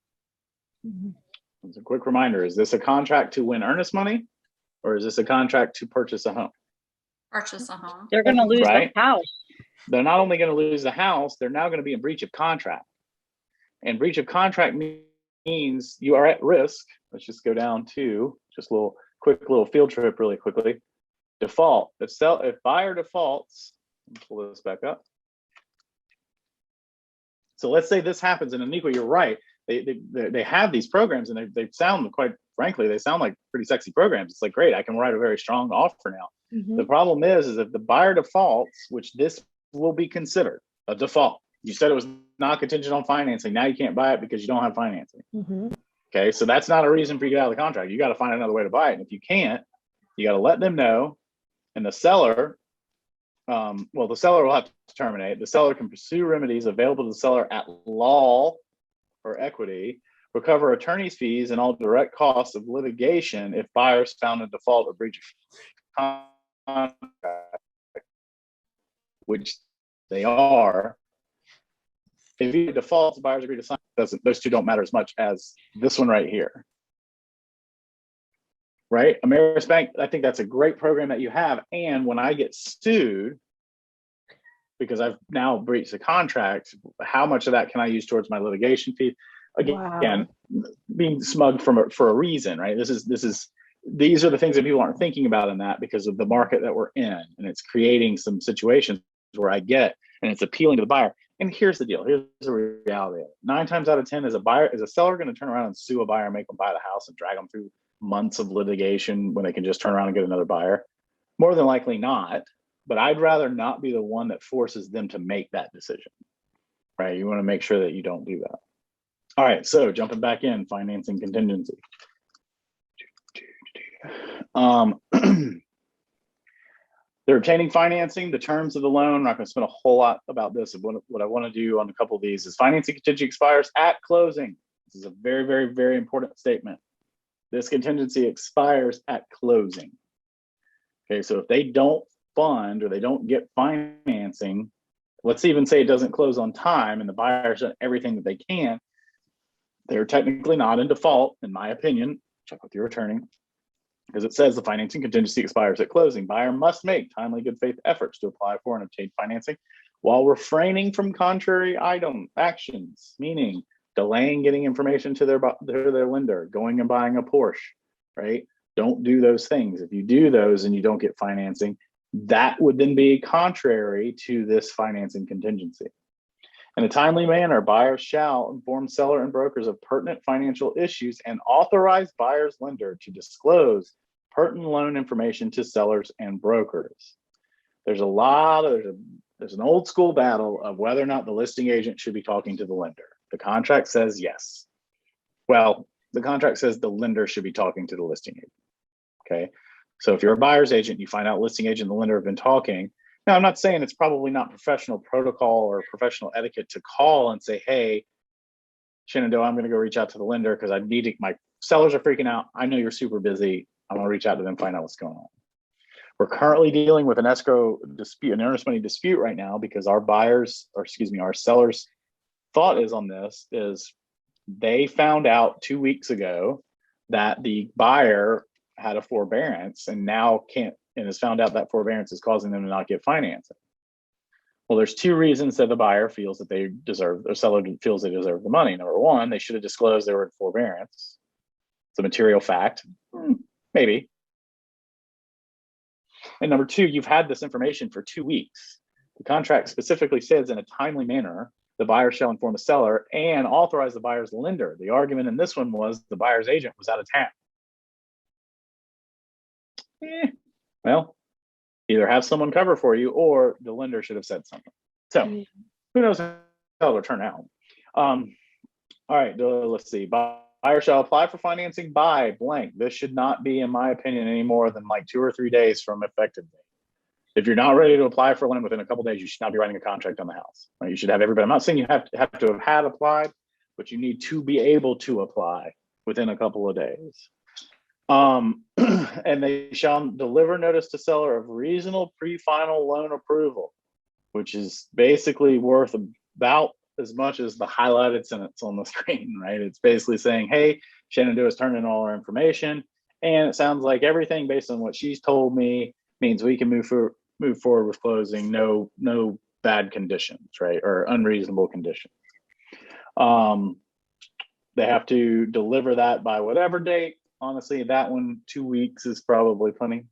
As a quick reminder, is this a contract to win earnest money, or is this a contract to purchase a home? Purchase a home. They're going to lose Right. the house. They're not only going to lose the house, they're now going to be in breach of contract. And breach of contract means you are at risk. Let's just go down to just a quick little field trip really quickly. Default. If buyer defaults, let me pull this back up. So let's say this happens, and Anika, you're right. They have these programs, and they sound, quite frankly, they sound like pretty sexy programs. It's like, great, I can write a very strong offer now. Mhm. The problem is if the buyer defaults, which this will be considered a default. You said it was not contingent on financing. Now you can't buy it because you don't have financing. Mhm. Okay, so that's not a reason for you to get out of the contract. You got to find another way to buy it. And if you can't, you got to let them know. And the seller, the seller will have to terminate. The seller can pursue remedies available to the seller at law or equity, recover attorney's fees and all direct costs of litigation if buyers found in default or breach of contract, which they are. If you default, the buyers agree to sign. Those two don't matter as much as this one right here. Right? Ameris Bank, I think that's a great program that you have. And when I get sued, because I've now breached the contract, how much of that can I use towards my litigation fee? Again, being smug for a reason, right? These are the things that people aren't thinking about in that because of the market that we're in. And it's creating some situations where I get, and it's appealing to the buyer. And here's the deal. Here's the reality of it. 9 times out of 10, is a seller going to turn around and sue a buyer and make them buy the house and drag them through months of litigation when they can just turn around and get another buyer? More than likely not. But I'd rather not be the one that forces them to make that decision, right? You want to make sure that you don't do that. All right, so jumping back in, financing contingency. They're obtaining financing, the terms of the loan. I'm not going to spend a whole lot about this. What I want to do on a couple of these is financing contingency expires at closing. This is a very, very, very important statement. This contingency expires at closing. Okay, so if they don't fund or they don't get financing, let's even say it doesn't close on time and the buyer's done everything that they can, they're technically not in default, in my opinion. Check with your attorney. Because it says the financing contingency expires at closing. Buyer must make timely good faith efforts to apply for and obtain financing while refraining from contrary actions, meaning delaying getting information to their lender, going and buying a Porsche, right? Don't do those things. If you do those and you don't get financing, that would then be contrary to this financing contingency. In a timely manner, buyers shall inform seller and brokers of pertinent financial issues and authorize buyer's lender to disclose pertinent loan information to sellers and brokers. There's an old school battle of whether or not the listing agent should be talking to the lender. The contract says yes. Well, the contract says the lender should be talking to the listing agent. Okay. So if you're a buyer's agent, you find out listing agent and the lender have been talking. Now, I'm not saying it's probably not professional protocol or professional etiquette to call and say, hey, Shenandoah, I'm going to go reach out to the lender because my sellers are freaking out. I know you're super busy. I'm going to reach out to them, find out what's going on. We're currently dealing with an escrow dispute, an earnest money dispute right now because our sellers' thought is on this is they found out 2 weeks ago that the buyer had a forbearance and now has found out that forbearance is causing them to not get financing. Well, there's 2 reasons that the buyer feels that they deserve, or seller feels they deserve the money. Number 1, they should have disclosed they were in forbearance. It's a material fact, maybe. And number 2, you've had this information for 2 weeks. The contract specifically says in a timely manner, the buyer shall inform the seller and authorize the buyer's lender. The argument in this one was the buyer's agent was out of town. Well, either have someone cover for you or the lender should have said something. So who knows how it'll turn out. All right, let's see. Buyer shall apply for financing by blank. This should not be, in my opinion, any more than like 2 or 3 days from effective date. If you're not ready to apply for a loan within a couple of days, you should not be writing a contract on the house. Right? You should have everybody. I'm not saying you have to have had applied, but you need to be able to apply within a couple of days. And they shall deliver notice to seller of reasonable pre-final loan approval, which is basically worth about as much as the highlighted sentence on the screen, right? It's basically saying, hey, Shenandoah has turned in all our information And it sounds like everything based on what she's told me means we can move forward with closing, no bad conditions, right? Or unreasonable conditions. They have to deliver that by whatever date. Honestly, that one, 2 weeks is probably plenty.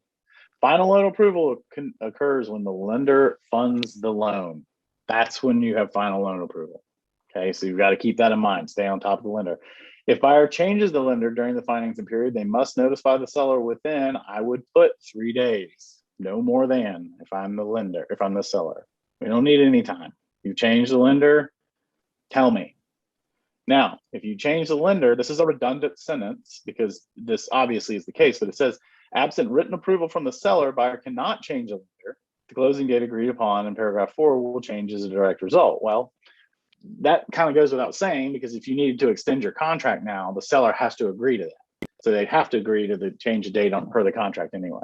Final loan approval occurs when the lender funds the loan. That's when you have final loan approval. Okay, so you've got to keep that in mind. Stay on top of the lender. If buyer changes the lender during the financing period, they must notify the seller within, I would put 3 days, no more than, if I'm the lender, if I'm the seller. We don't need any time. You change the lender, tell me. Now, if you change the lender, this is a redundant sentence because this obviously is the case, but it says, absent written approval from the seller, buyer cannot change the lender. The closing date agreed upon in paragraph 4 will change as a direct result. Well, that kind of goes without saying, because if you needed to extend your contract now, the seller has to agree to that. So they'd have to agree to the change of date on per the contract anyway.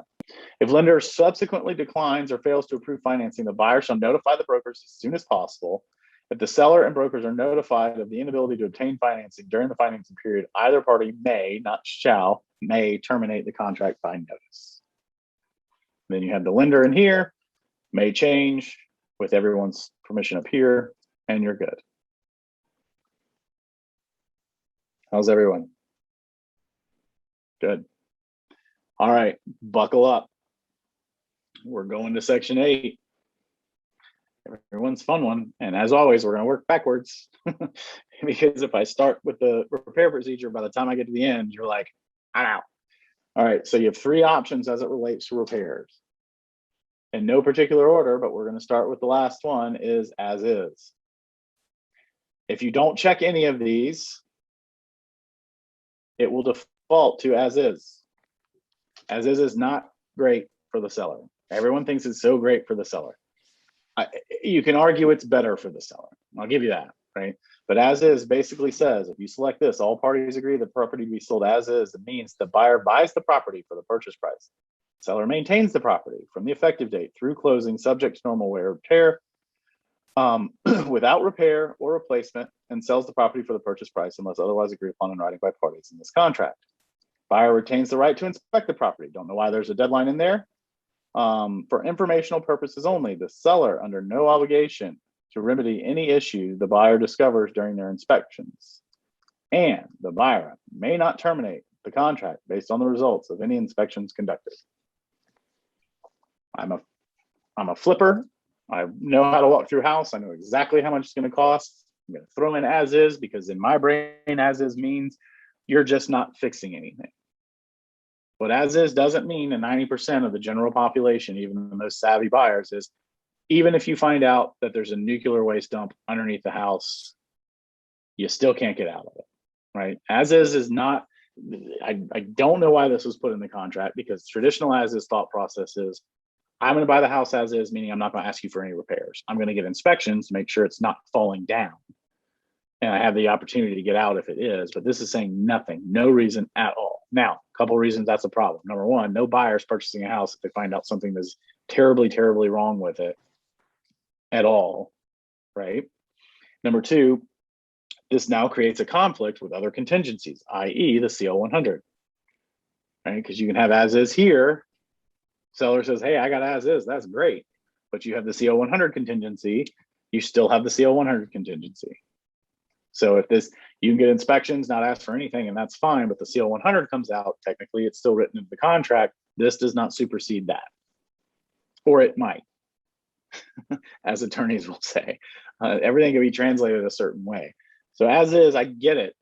If lender subsequently declines or fails to approve financing, the buyer shall notify the brokers as soon as possible. If the seller and brokers are notified of the inability to obtain financing during the financing period, either party may, not shall, may terminate the contract by notice. Then you have the lender in here, may change with everyone's permission up here, and you're good. How's everyone? Good. All right, buckle up. We're going to section 8. Everyone's fun one. And as always, we're going to work backwards because if I start with the repair procedure, by the time I get to the end, you're like, I'm out. All right, so you have 3 options as it relates to repairs. In no particular order, but we're going to start with the last one, is as is. If you don't check any of these, it will default to as is. As is not great for the seller. Everyone thinks it's so great for the seller. You can argue it's better for the seller. I'll give you that, right? But as is basically says, if you select this, all parties agree the property to be sold as is. It means the buyer buys the property for the purchase price. Seller maintains the property from the effective date through closing, subject to normal wear or tear, without repair or replacement, and sells the property for the purchase price unless otherwise agreed upon in writing by parties in this contract. Buyer retains the right to inspect the property. Don't know why there's a deadline in there. For informational purposes only, the seller under no obligation to remedy any issue the buyer discovers during their inspections. And the buyer may not terminate the contract based on the results of any inspections conducted. I'm a flipper. I know how to walk through a house. I know exactly how much it's going to cost. I'm going to throw in as is because in my brain, as is means you're just not fixing anything. But as is doesn't mean that 90% of the general population, even the most savvy buyers, is even if you find out that there's a nuclear waste dump underneath the house, you still can't get out of it, right? As is not, I don't know why this was put in the contract, because traditional as is thought process is, I'm going to buy the house as is, meaning I'm not going to ask you for any repairs. I'm going to get inspections to make sure it's not falling down. And I have the opportunity to get out if it is, but this is saying nothing, no reason at all. Now, a couple of reasons that's a problem. Number one, no buyers purchasing a house if they find out something is terribly, terribly wrong with it at all, right? Number two, this now creates a conflict with other contingencies, i.e. the CO 100, right? Because you can have as is here. Seller says, hey, I got as is, that's great. But you have the CO 100 contingency, you still have the CO 100 contingency. So if this, you can get inspections, not ask for anything, and that's fine, but the CO 100 comes out, technically it's still written into the contract. This does not supersede that. Or it might, as attorneys will say. Everything can be translated a certain way. So as is, I get it,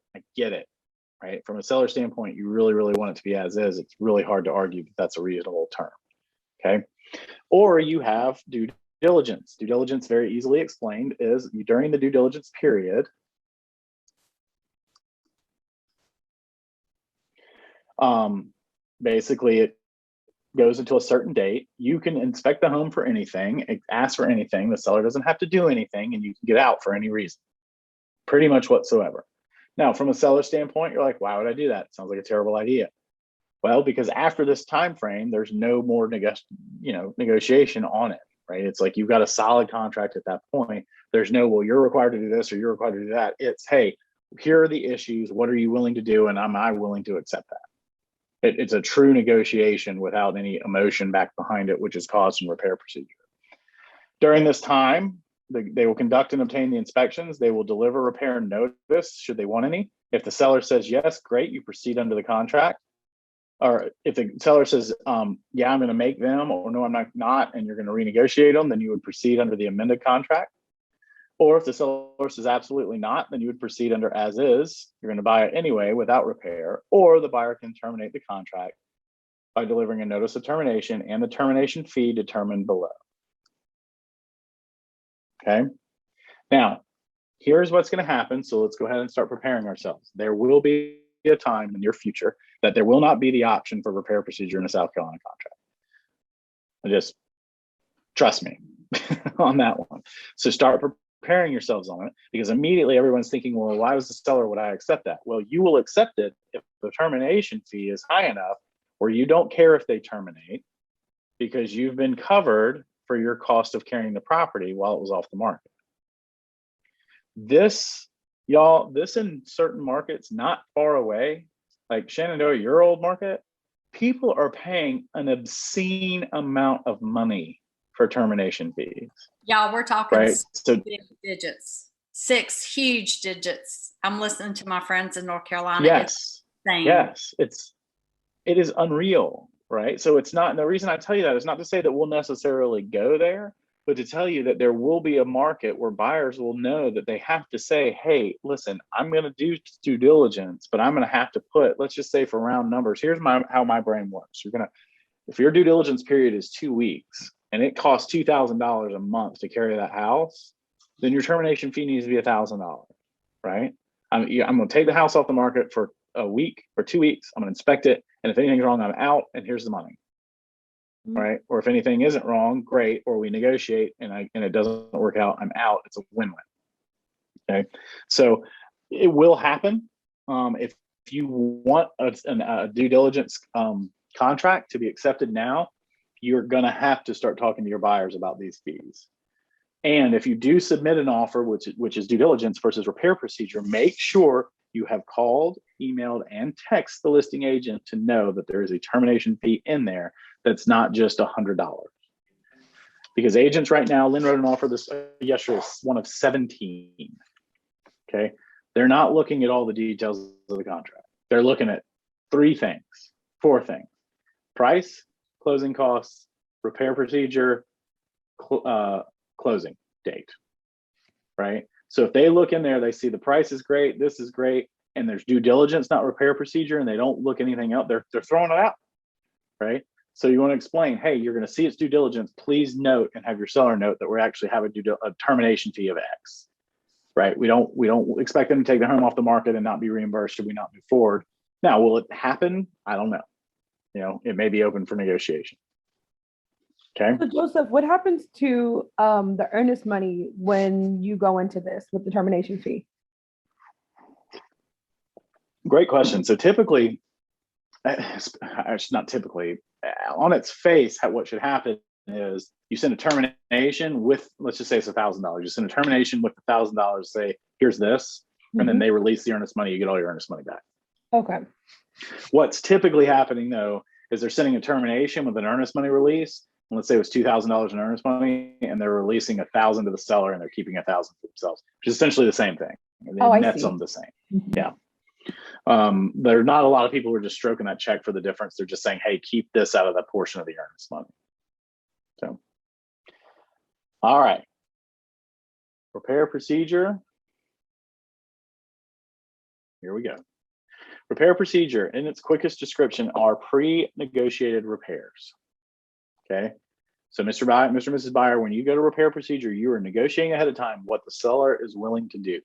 right? From a seller standpoint, you really, really want it to be as is. It's really hard to argue that that's a reasonable term, okay? Or you have due diligence. Due diligence, very easily explained, is during the due diligence period, basically it goes until a certain date. You can inspect the home for anything, ask for anything. The seller doesn't have to do anything, and you can get out for any reason, pretty much whatsoever. Now, from a seller standpoint, you're like, why would I do that? Sounds like a terrible idea. Well, because after this time frame, there's no more negotiation on it, right? It's like you've got a solid contract at that point. There's no, well, you're required to do this or you're required to do that. It's, hey, here are the issues. What are you willing to do? And am I willing to accept that? It's a true negotiation without any emotion back behind it, which is cost and repair procedure. During this time, they will conduct and obtain the inspections. They will deliver repair notice should they want any. If the seller says yes, great, you proceed under the contract. Or if the seller says, yeah, I'm going to make them, or no, I'm not, and you're going to renegotiate them, then you would proceed under the amended contract. Or if the seller says absolutely not, then you would proceed under as is. You're going to buy it anyway without repair, or the buyer can terminate the contract by delivering a notice of termination and the termination fee determined below. Okay. Now, here's what's going to happen. So let's go ahead and start preparing ourselves. There will be a time in the near future that there will not be the option for repair procedure in a South Carolina contract. Just trust me on that one. So start preparing yourselves on it, because immediately everyone's thinking, well, why was the seller, would I accept that? Well, you will accept it if the termination fee is high enough where you don't care if they terminate, because you've been covered for your cost of carrying the property while it was off the market. This, y'all, this in certain markets not far away, like Shenandoah, your old market, people are paying an obscene amount of money for termination fees. Y'all, we're talking right? So big digits, 6 huge digits. I'm listening to my friends in North Carolina. yes, it is unreal, right? So it's not, and the reason I tell you that is not to say that we'll necessarily go there, but to tell you that there will be a market where buyers will know that they have to say, hey, listen, I'm going to do due diligence, but I'm going to have to put, let's just say for round numbers, here's how my brain works. You're going to, if your due diligence period is 2 weeks and it costs $2,000 a month to carry that house, then your termination fee needs to be $1,000, right? I'm going to take the house off the market for a week or 2 weeks. I'm going to inspect it. And if anything's wrong, I'm out, and here's the money. Right? Or if anything isn't wrong, great. Or we negotiate and it doesn't work out, I'm out. It's a win-win. Okay. So it will happen. If you want a due diligence contract to be accepted now, you're going to have to start talking to your buyers about these fees. And if you do submit an offer, which is due diligence versus repair procedure, make sure you have called, emailed, and text the listing agent to know that there is a termination fee in there that's not just $100. Because agents right now, Lynn wrote an offer this yesterday, one of 17. Okay, they're not looking at all the details of the contract. They're looking at 4 things: price, closing costs, repair procedure, closing date. Right? So if they look in there, they see the price is great, this is great, and there's due diligence, not repair procedure, and they don't look anything up, they're throwing it out, right? So you want to explain, hey, you're going to see it's due diligence. Please note and have your seller note that we actually have a termination fee of X, right? We don't expect them to take the home off the market and not be reimbursed should we not move forward. Now, will it happen? I don't know. You know, it may be open for negotiation. Okay. So Joseph, what happens to the earnest money when you go into this with the termination fee? Great question. So typically, not typically, on its face, what should happen is you send a termination with, let's just say it's $1,000. You send a termination with $1,000, say, here's this, and then they release the earnest money, you get all your earnest money back. Okay. What's typically happening though, is they're sending a termination with an earnest money release. And let's say it was $2,000 in earnest money, and they're releasing $1,000 to the seller, and they're keeping $1,000 for themselves, which is essentially the same thing. It nets them the same. Yeah. There are not a lot of people who are just stroking that check for the difference. They're just saying, hey, keep this out of that portion of the earnest money. So, all right. Repair procedure. Here we go. Repair procedure, in its quickest description, are pre-negotiated repairs. Okay. So Mr. and Mrs. Buyer, when you go to repair procedure, you are negotiating ahead of time what the seller is willing to do.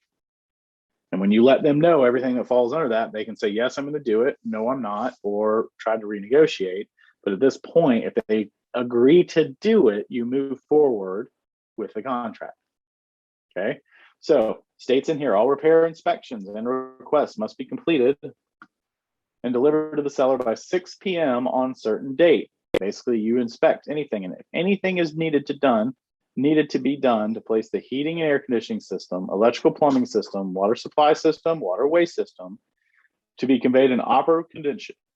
And when you let them know everything that falls under that, they can say, yes, I'm going to do it. No, I'm not, or try to renegotiate. But at this point, if they agree to do it, you move forward with the contract. Okay. So states in here, all repair inspections and requests must be completed and delivered to the seller by 6 p.m. on certain date. Basically, you inspect anything, and if anything is needed to be done to place the heating and air conditioning system, electrical plumbing system, water supply system, water waste system to be conveyed in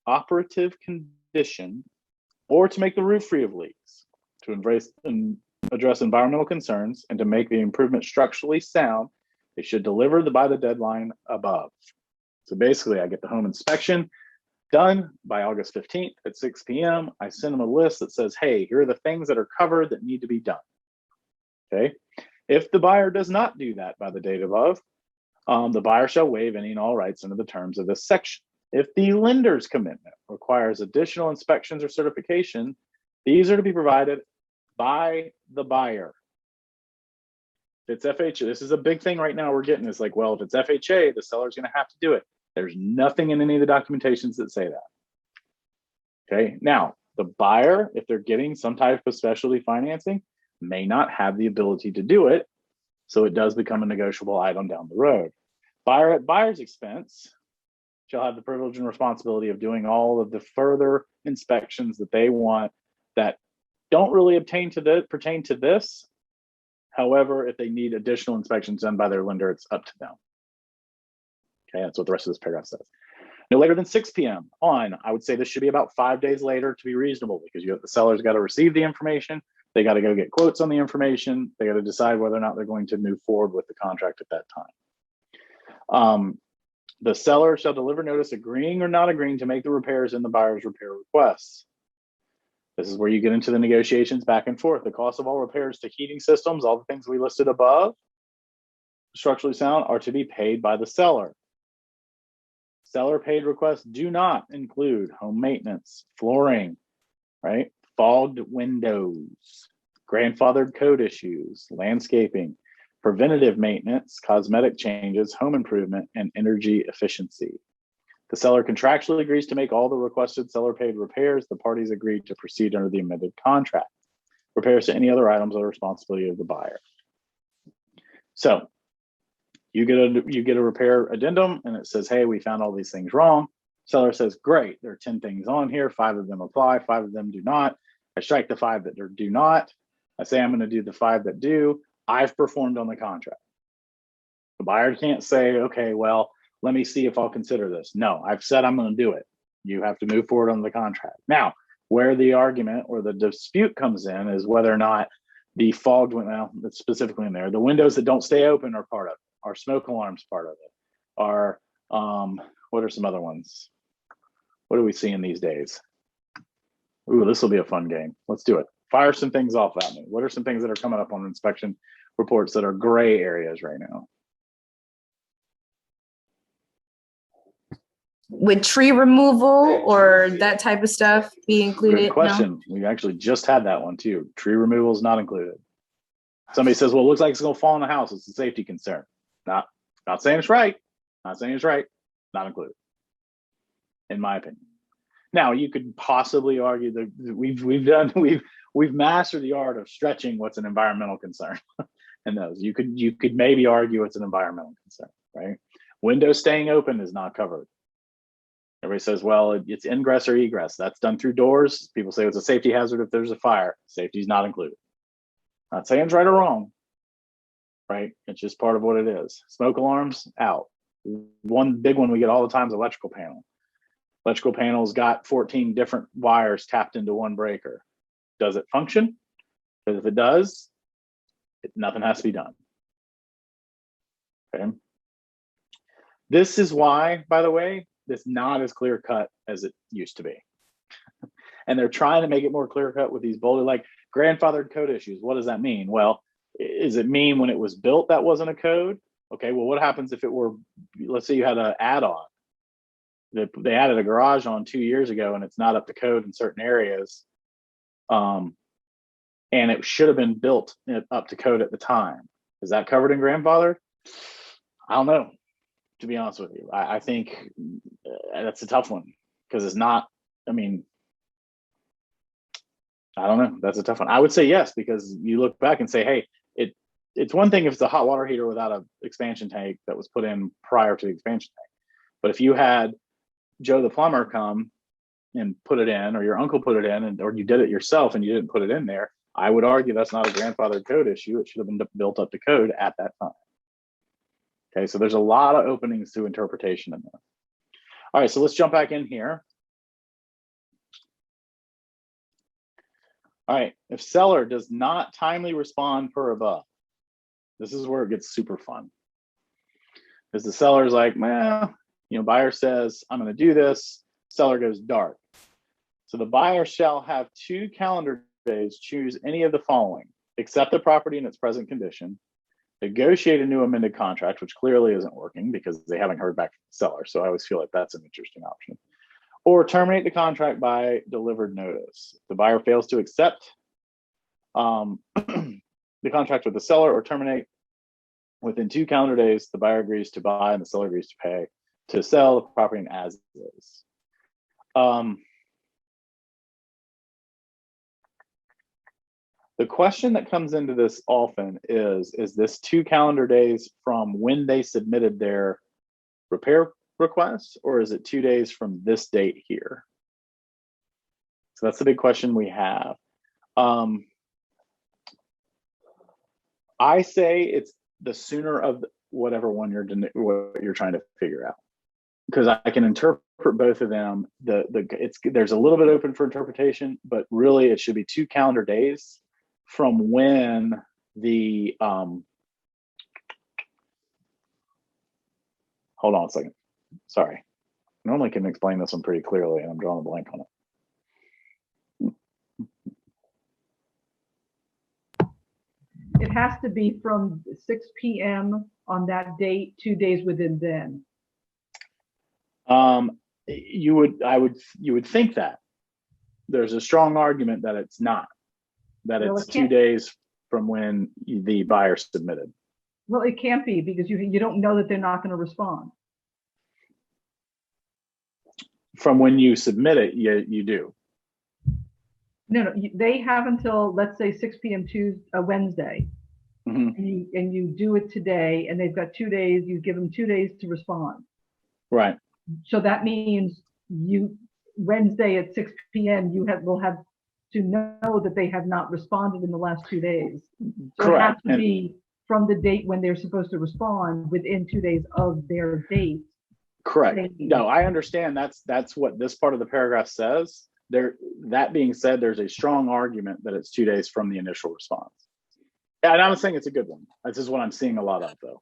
operative condition or to make the roof free of leaks, to embrace and address environmental concerns, and to make the improvement structurally sound, they should deliver by the deadline above. So basically, I get the home inspection done by August 15th at 6 p.m. I send them a list that says, hey, here are the things that are covered that need to be done. Okay. If the buyer does not do that by the date above, the buyer shall waive any and all rights under the terms of this section. If the lender's commitment requires additional inspections or certification, these are to be provided by the buyer. If it's FHA, this is a big thing right now we're getting is like, well, if it's FHA, the seller's going to have to do it. There's nothing in any of the documentations that say that. Okay, now the buyer, if they're getting some type of specialty financing, may not have the ability to do it. So it does become a negotiable item down the road. Buyer at buyer's expense shall have the privilege and responsibility of doing all of the further inspections that they want that don't really pertain to this. However, if they need additional inspections done by their lender, it's up to them. Okay, that's what the rest of this paragraph says. No later than 6 p.m. on, I would say this should be about 5 days later to be reasonable, because the seller's got to receive the information. They got to go get quotes on the information. They got to decide whether or not they're going to move forward with the contract at that time. The seller shall deliver notice agreeing or not agreeing to make the repairs in the buyer's repair requests. This is where you get into the negotiations back and forth. The cost of all repairs to heating systems, all the things we listed above, structurally sound, are to be paid by the seller. Seller paid requests do not include home maintenance, flooring, right? Fogged windows, grandfathered code issues, landscaping, preventative maintenance, cosmetic changes, home improvement, and energy efficiency. The seller contractually agrees to make all the requested seller paid repairs. The parties agree to proceed under the amended contract. Repairs to any other items are the responsibility of the buyer. So you get a repair addendum and it says, hey, we found all these things wrong. Seller says, great, there are 10 things on here. 5 of them apply, 5 of them do not. I strike the 5 that do not. I say I'm going to do the 5 that do. I've performed on the contract. The buyer can't say, okay, well, let me see if I'll consider this. No, I've said I'm going to do it. You have to move forward on the contract. Now, where the argument or the dispute comes in is whether or not the fogged, well, it's specifically in there, the windows that don't stay open are part of it. Are smoke alarms part of it? Are, what are some other ones? What are we seeing these days? Ooh, this will be a fun game. Let's do it. Fire some things off at me. What are some things that are coming up on inspection reports that are gray areas right now? Would tree removal or that type of stuff be included? Good question. No? We actually just had that one too. Tree removal is not included. Somebody says, well, it looks like it's going to fall in the house. It's a safety concern. Not saying it's right. Not saying it's right. Not included, in my opinion. Now, you could possibly argue that we've mastered the art of stretching what's an environmental concern. And those you could maybe argue it's an environmental concern, right? Windows staying open is not covered. Everybody says, well, it's ingress or egress. That's done through doors. People say it's a safety hazard if there's a fire. Safety is not included. Not saying it's right or wrong, right? It's just part of what it is. Smoke alarms, out. One big one we get all the time is electrical panel. Electrical panel's got 14 different wires tapped into one breaker. Does it function? Because if it does, nothing has to be done. Okay. This is why, by the way, it's not as clear cut as it used to be. And they're trying to make it more clear cut with these bolded, like grandfathered code issues. What does that mean? Well, does it mean when it was built that wasn't a code? Okay, well, what happens if it were, let's say you had an add-on. They added a garage on 2 years ago and it's not up to code in certain areas. And it should have been built up to code at the time. Is that covered in grandfathered? I don't know, to be honest with you. I think that's a tough one because it's not, I mean, I don't know. That's a tough one. I would say yes, because you look back and say, hey, it's one thing if it's a hot water heater without an expansion tank that was put in prior to the expansion tank. But if you had Joe the plumber come and put it in, or your uncle put it in, or you did it yourself and you didn't put it in there, I would argue that's not a grandfathered code issue. It should have been built up to code at that time. Okay, so there's a lot of openings to interpretation in there. All right, so let's jump back in here. All right, if seller does not timely respond per above, this is where it gets super fun. Because the seller's like, well, buyer says, I'm going to do this. Seller goes dark. So the buyer shall have 2 calendar days, choose any of the following: accept the property in its present condition, negotiate a new amended contract, which clearly isn't working because they haven't heard back from the seller. So I always feel like that's an interesting option. Or terminate the contract by delivered notice. If the buyer fails to accept the contract with the seller or terminate within 2 calendar days, the buyer agrees to buy and the seller agrees to pay to sell the property as is. The question that comes into this often is this 2 calendar days from when they submitted their repair request, or is it 2 days from this date here? So that's the big question we have. I say it's the sooner of whatever one what you're trying to figure out, because I can interpret both of them. There's a little bit open for interpretation, but really it should be 2 calendar days from when the hold on a second. Sorry. I normally can explain this one pretty clearly, and I'm drawing a blank on it. It has to be from 6 p.m. on that date, 2 days within then. You would think that. There's a strong argument that it's not. That Well, it's 2 days from when the buyer submitted. Well, it can't be, because you don't know that they're not going to respond. From when you submit it, you do. No, they have until, let's say, 6 p.m. Wednesday, and you do it today, and they've got 2 days. You give them 2 days to respond. Right. So that means Wednesday at 6 p.m. will have to know that they have not responded in the last 2 days. So correct. It has to be from the date when they're supposed to respond, within 2 days of their date. Correct. No, I understand. That's what this part of the paragraph says. That being said, there's a strong argument that it's 2 days from the initial response. And I'm saying it's a good one. This is what I'm seeing a lot of, though.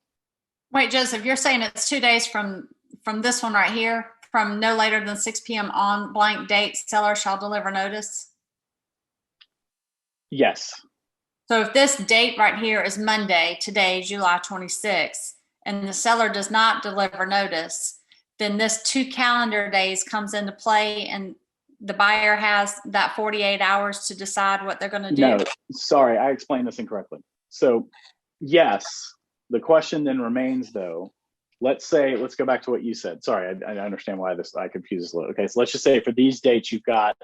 Wait, Joseph, you're saying it's 2 days from this one right here, from no later than 6 p.m. on blank date, seller shall deliver notice? Yes. So if this date right here is Monday, today, July 26th, and the seller does not deliver notice, then this 2 calendar days comes into play, and the buyer has that 48 hours to decide what they're going to do. No, sorry, I explained this incorrectly. So yes, the question then remains, though. Let's go back to what you said. Sorry, I understand why I confuse this a little. Okay, so let's just say for these dates, you've got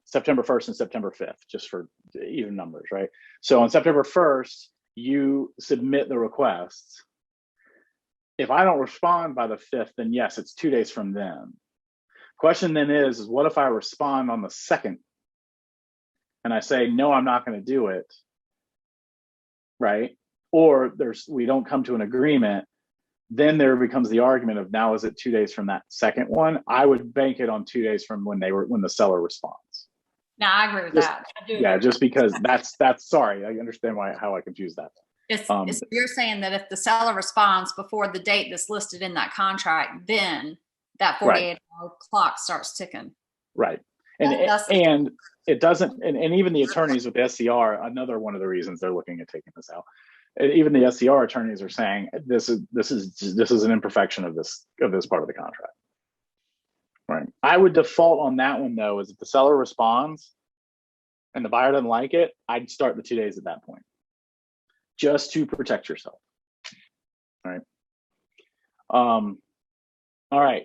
September 1st and September 5th, just for even numbers, right? So on September 1st, you submit the requests. If I don't respond by the 5th, then yes, it's 2 days from then. Question then is what if I respond on the 2nd and I say, no, I'm not going to do it, right? Or we don't come to an agreement, then there becomes the argument of now is it 2 days from that second one? I would bank it on 2 days from when the seller responds. Now I agree with that. I do. Yeah, just because that's sorry, I understand how I confused that. You're saying that if the seller responds before the date that's listed in that contract, then that 48-hour clock starts ticking. Right. And it doesn't, and even the attorneys with the SCR, another one of the reasons they're looking at taking this out. Even the SCR attorneys are saying this is an imperfection of this part of the contract. Right. I would default on that one, though, is if the seller responds and the buyer doesn't like it, I'd start the 2 days at that point, just to protect yourself. All right. All right.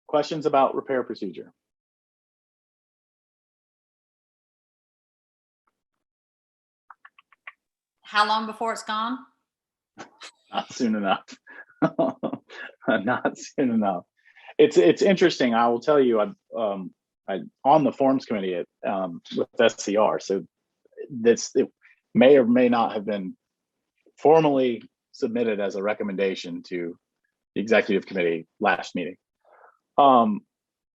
Questions about repair procedure? How long before it's gone? Not soon enough. Not soon enough. It's interesting. I will tell you, I'm on the forms committee with SCR. So it may or may not have been formally submitted as a recommendation to the executive committee last meeting.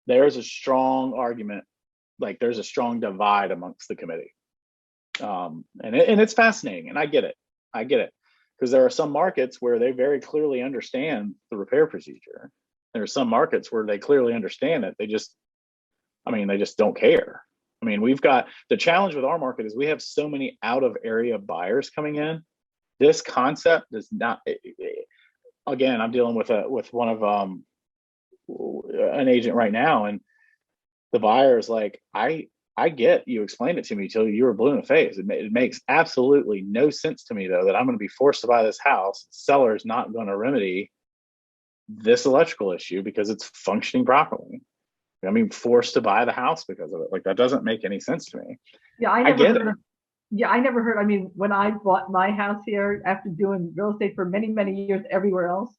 There's a strong argument like there's a strong divide amongst the committee. And it's fascinating, and I get it, because there are some markets where they very clearly understand the repair procedure. There are some markets where they clearly understand it. They just don't care. I mean, we've got the challenge with our market is we have so many out of area buyers coming in. This concept does not. Again, I'm dealing with one of an agent right now, and the buyer is like, I get you explained it to me till you were blue in the face. It makes absolutely no sense to me, though, that I'm going to be forced to buy this house. The seller is not going to remedy this electrical issue because it's functioning properly. I mean, forced to buy the house because of it. Like, that doesn't make any sense to me. Yeah, I never heard. I mean, when I bought my house here after doing real estate for many, many years everywhere else,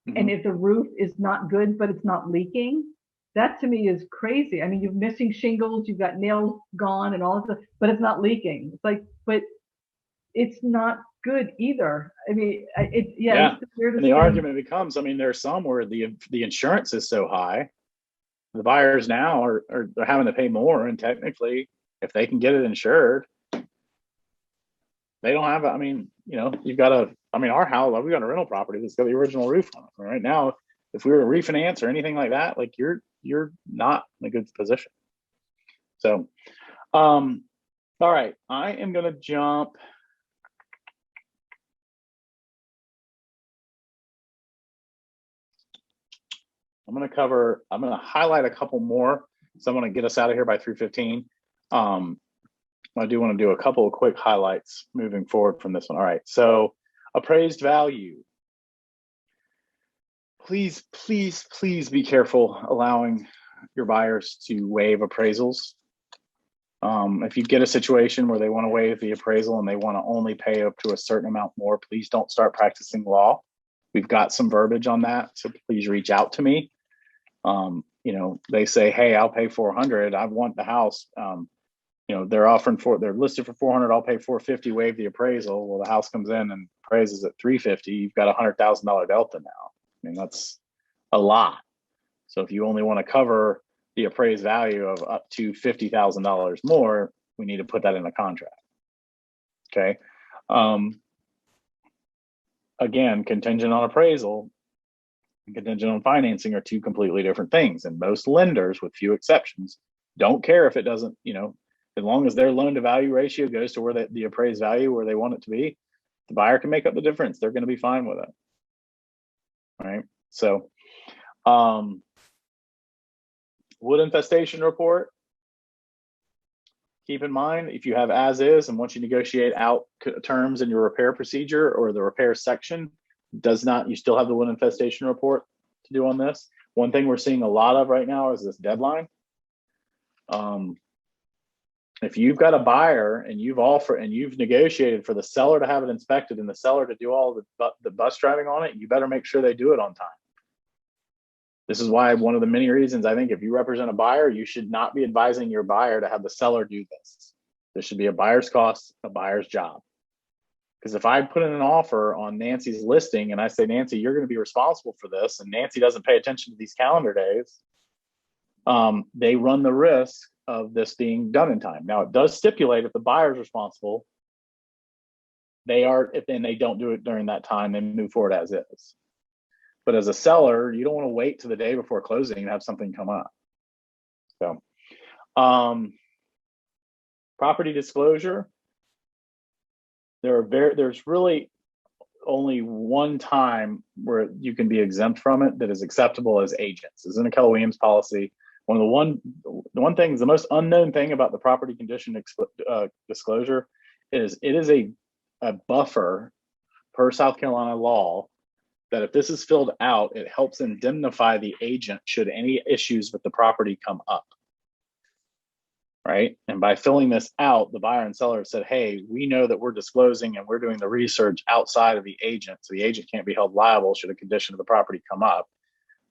and if the roof is not good, but it's not leaking, that to me is crazy. I mean, you're missing shingles, you've got nails gone and all of that, but it's not leaking. It's like, but it's not good either. I mean, it's the weirdest and the thing. argument becomes, I mean, there's some where the insurance is so high, the buyers now are having to pay more, and technically, if they can get it insured, they don't have. I mean, you've got our house. We got a rental property that's got the original roof on it. Right now, if we were to refinance or anything like that, like you're not in a good position. So, all right, I am going to jump. I'm going to highlight a couple more. So I'm going to get us out of here by 3:15. I do want to do a couple of quick highlights moving forward from this one. All right. So appraised value. Please, please, please be careful allowing your buyers to waive appraisals. If you get a situation where they want to waive the appraisal and they want to only pay up to a certain amount more, please don't start practicing law. We've got some verbiage on that, so please reach out to me. They say, hey, I'll pay $400. I want the house. They're listed for $400. I'll pay $450, waive the appraisal. Well, the house comes in and appraises at $350. You've got a $100,000 delta now. I mean, that's a lot. So if you only want to cover the appraised value of up to $50,000 more, we need to put that in a contract. Okay. Again, contingent on appraisal and contingent on financing are two completely different things. And most lenders, with few exceptions, don't care if it doesn't, as long as their loan to value ratio goes to where the appraised value where they want it to be, the buyer can make up the difference. They're going to be fine with it. All right. So, wood infestation report. Keep in mind, if you have as is, and once you negotiate out terms in your repair procedure or the repair section, you still have the wood infestation report to do on this. One thing we're seeing a lot of right now is this deadline. If you've got a buyer and you've negotiated for the seller to have it inspected and the seller to do all the bus driving on it, you better make sure they do it on time. This is why one of the many reasons I think if you represent a buyer, you should not be advising your buyer to have the seller do this. This should be a buyer's cost, a buyer's job. Because if I put in an offer on Nancy's listing and I say, Nancy, you're going to be responsible for this, and Nancy doesn't pay attention to these calendar days, they run the risk of this being done in time. Now, it does stipulate if the buyer is responsible, if they don't do it during that time, they move forward as is. But as a seller, you don't want to wait to the day before closing and have something come up. So, property disclosure. There's really only one time where you can be exempt from it that is acceptable as agents. This is in a Keller Williams policy. The most unknown thing about the property condition disclosure is it is a buffer per South Carolina law that if this is filled out, it helps indemnify the agent should any issues with the property come up. Right? And by filling this out, the buyer and seller have said, hey, we know that we're disclosing and we're doing the research outside of the agent, so the agent can't be held liable should a condition of the property come up,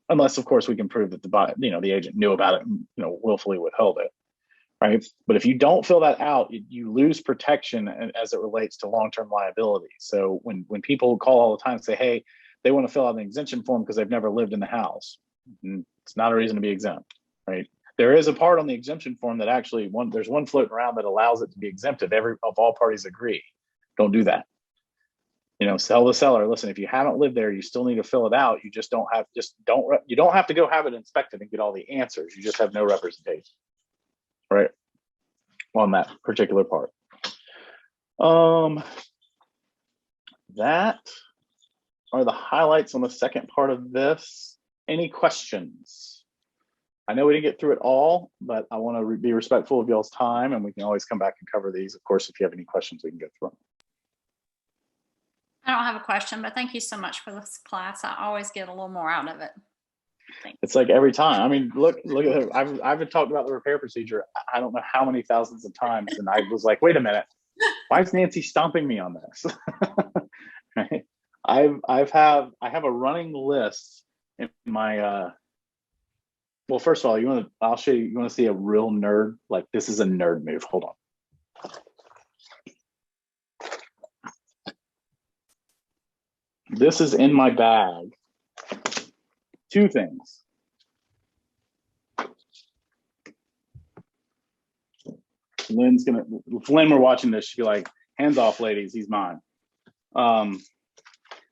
unless, of course, we can prove that the agent knew about it and willfully withheld it. Right? But if you don't fill that out, you lose protection as it relates to long-term liability. So when people call all the time and say, hey, they want to fill out an exemption form because they've never lived in the house, it's not a reason to be exempt. Right? there is a part on the exemption form that actually there's one floating around that allows it to be exempt if all parties agree. Don't do that. Tell the seller, listen, if you haven't lived there, you still need to fill it out. You just don't have to go have it inspected and get all the answers. You just have no representation, right? On that particular part. That are the highlights on the second part of this. Any questions? I know we didn't get through it all, but I want to be respectful of y'all's time, and we can always come back and cover these. Of course, if you have any questions, we can go through them. I don't have a question, but thank you so much for this class. I always get a little more out of it. Thanks. It's like every time. I mean, look at it. I've talked about the repair procedure. I don't know how many thousands of times, and I was like, wait a minute, why is Nancy stomping me on this? Right? I have a running list in my well, first of all, I'll show you. You want to see a real nerd? Like, this is a nerd move. Hold on. This is in my bag. Two things. If Lynn were watching this, she'd be like, hands off, ladies, he's mine.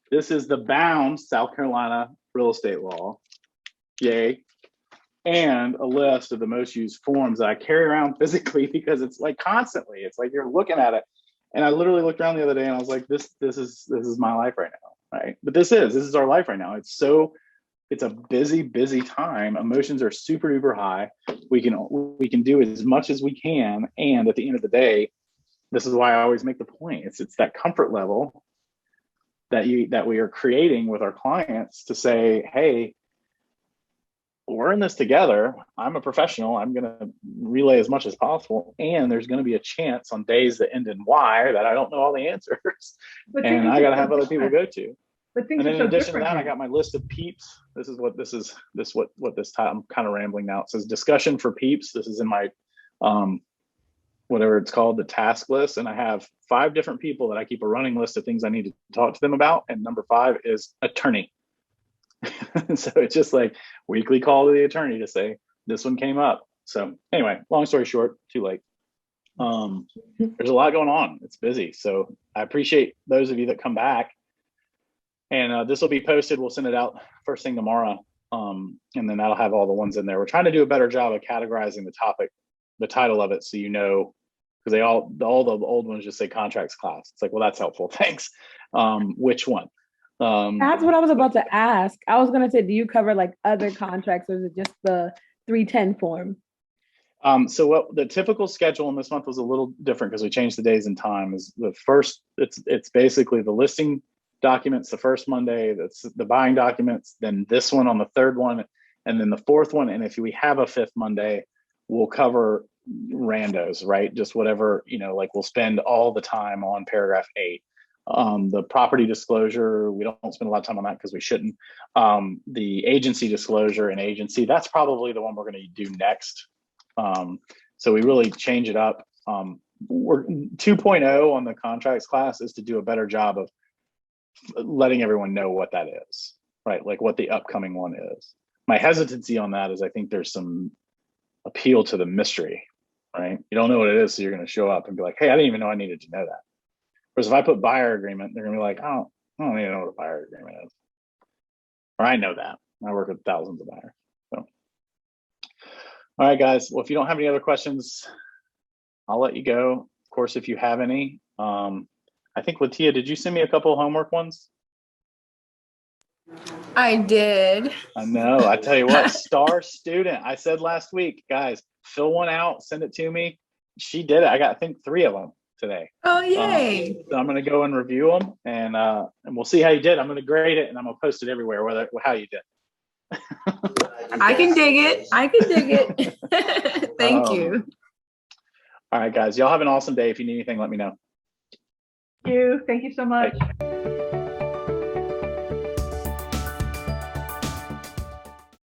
This is the Bound South Carolina real estate law. Yay. And a list of the most used forms that I carry around physically, because it's like constantly, it's like you're looking at it. And I literally looked around the other day and I was like, this is my life right now, right? But this is our life right now. It's a busy time. Emotions are super duper high. We can do as much as we can. And at the end of the day, this is why I always make the point. It's that comfort level that we are creating with our clients to say, hey, we're in this together. I'm a professional. I'm going to relay as much as possible. And there's going to be a chance on days that end in Y that I don't know all the answers. And I got to have other people go to. But things And then are so in addition to different that, I now. got my list of peeps. This is what this time, I'm kind of rambling now. It says discussion for peeps. This is in my, whatever it's called, the task list. And I have 5 different people that I keep a running list of things I need to talk to them about. And number 5 is attorney. So it's just like weekly call to the attorney to say, this one came up. So anyway, long story short, too late. There's a lot going on. It's busy. So I appreciate those of you that come back. And this will be posted. We'll send it out first thing tomorrow. And then that'll have all the ones in there. We're trying to do a better job of categorizing the topic, the title of it, so because all the old ones just say contracts class. It's like, well, that's helpful. Thanks. Which one? That's what I was about to ask. I was going to say, do you cover like other contracts, or is it just the 310 form? So what the typical schedule in this month was a little different because we changed the days and time. Is the first, it's basically the listing documents the first Monday, that's the buying documents, then this one on the third one, and then the fourth one. And if we have a fifth Monday, we'll cover randos, right? Just whatever, like we'll spend all the time on paragraph 8. The property disclosure, we don't spend a lot of time on that because we shouldn't. The agency disclosure and agency, that's probably the one we're going to do next. So we really change it up. We're 2.0 on the contracts class is to do a better job of letting everyone know what that is, right? Like what the upcoming one is. My hesitancy on that is I think there's some appeal to the mystery, right? You don't know what it is, so you're going to show up and be like, hey, I didn't even know I needed to know that. Whereas if I put buyer agreement, they're going to be like, oh, I don't even know what a buyer agreement is. Or I know that. I work with thousands of buyers. So, all right, guys. Well, if you don't have any other questions, I'll let you go. Of course, if you have any, I think Latia, did you send me a couple of homework ones? I did. I know. I tell you what, star student. I said last week, guys, fill one out, send it to me. She did it. I got, I think, 3 of them today. Oh, yay. So I'm going to go and review them, and we'll see how you did. I'm going to grade it, and I'm going to post it everywhere, how you did. I can dig it. I can dig it. Thank you. All right, guys. Y'all have an awesome day. If you need anything, let me know. Thank you. Thank you so much. Bye.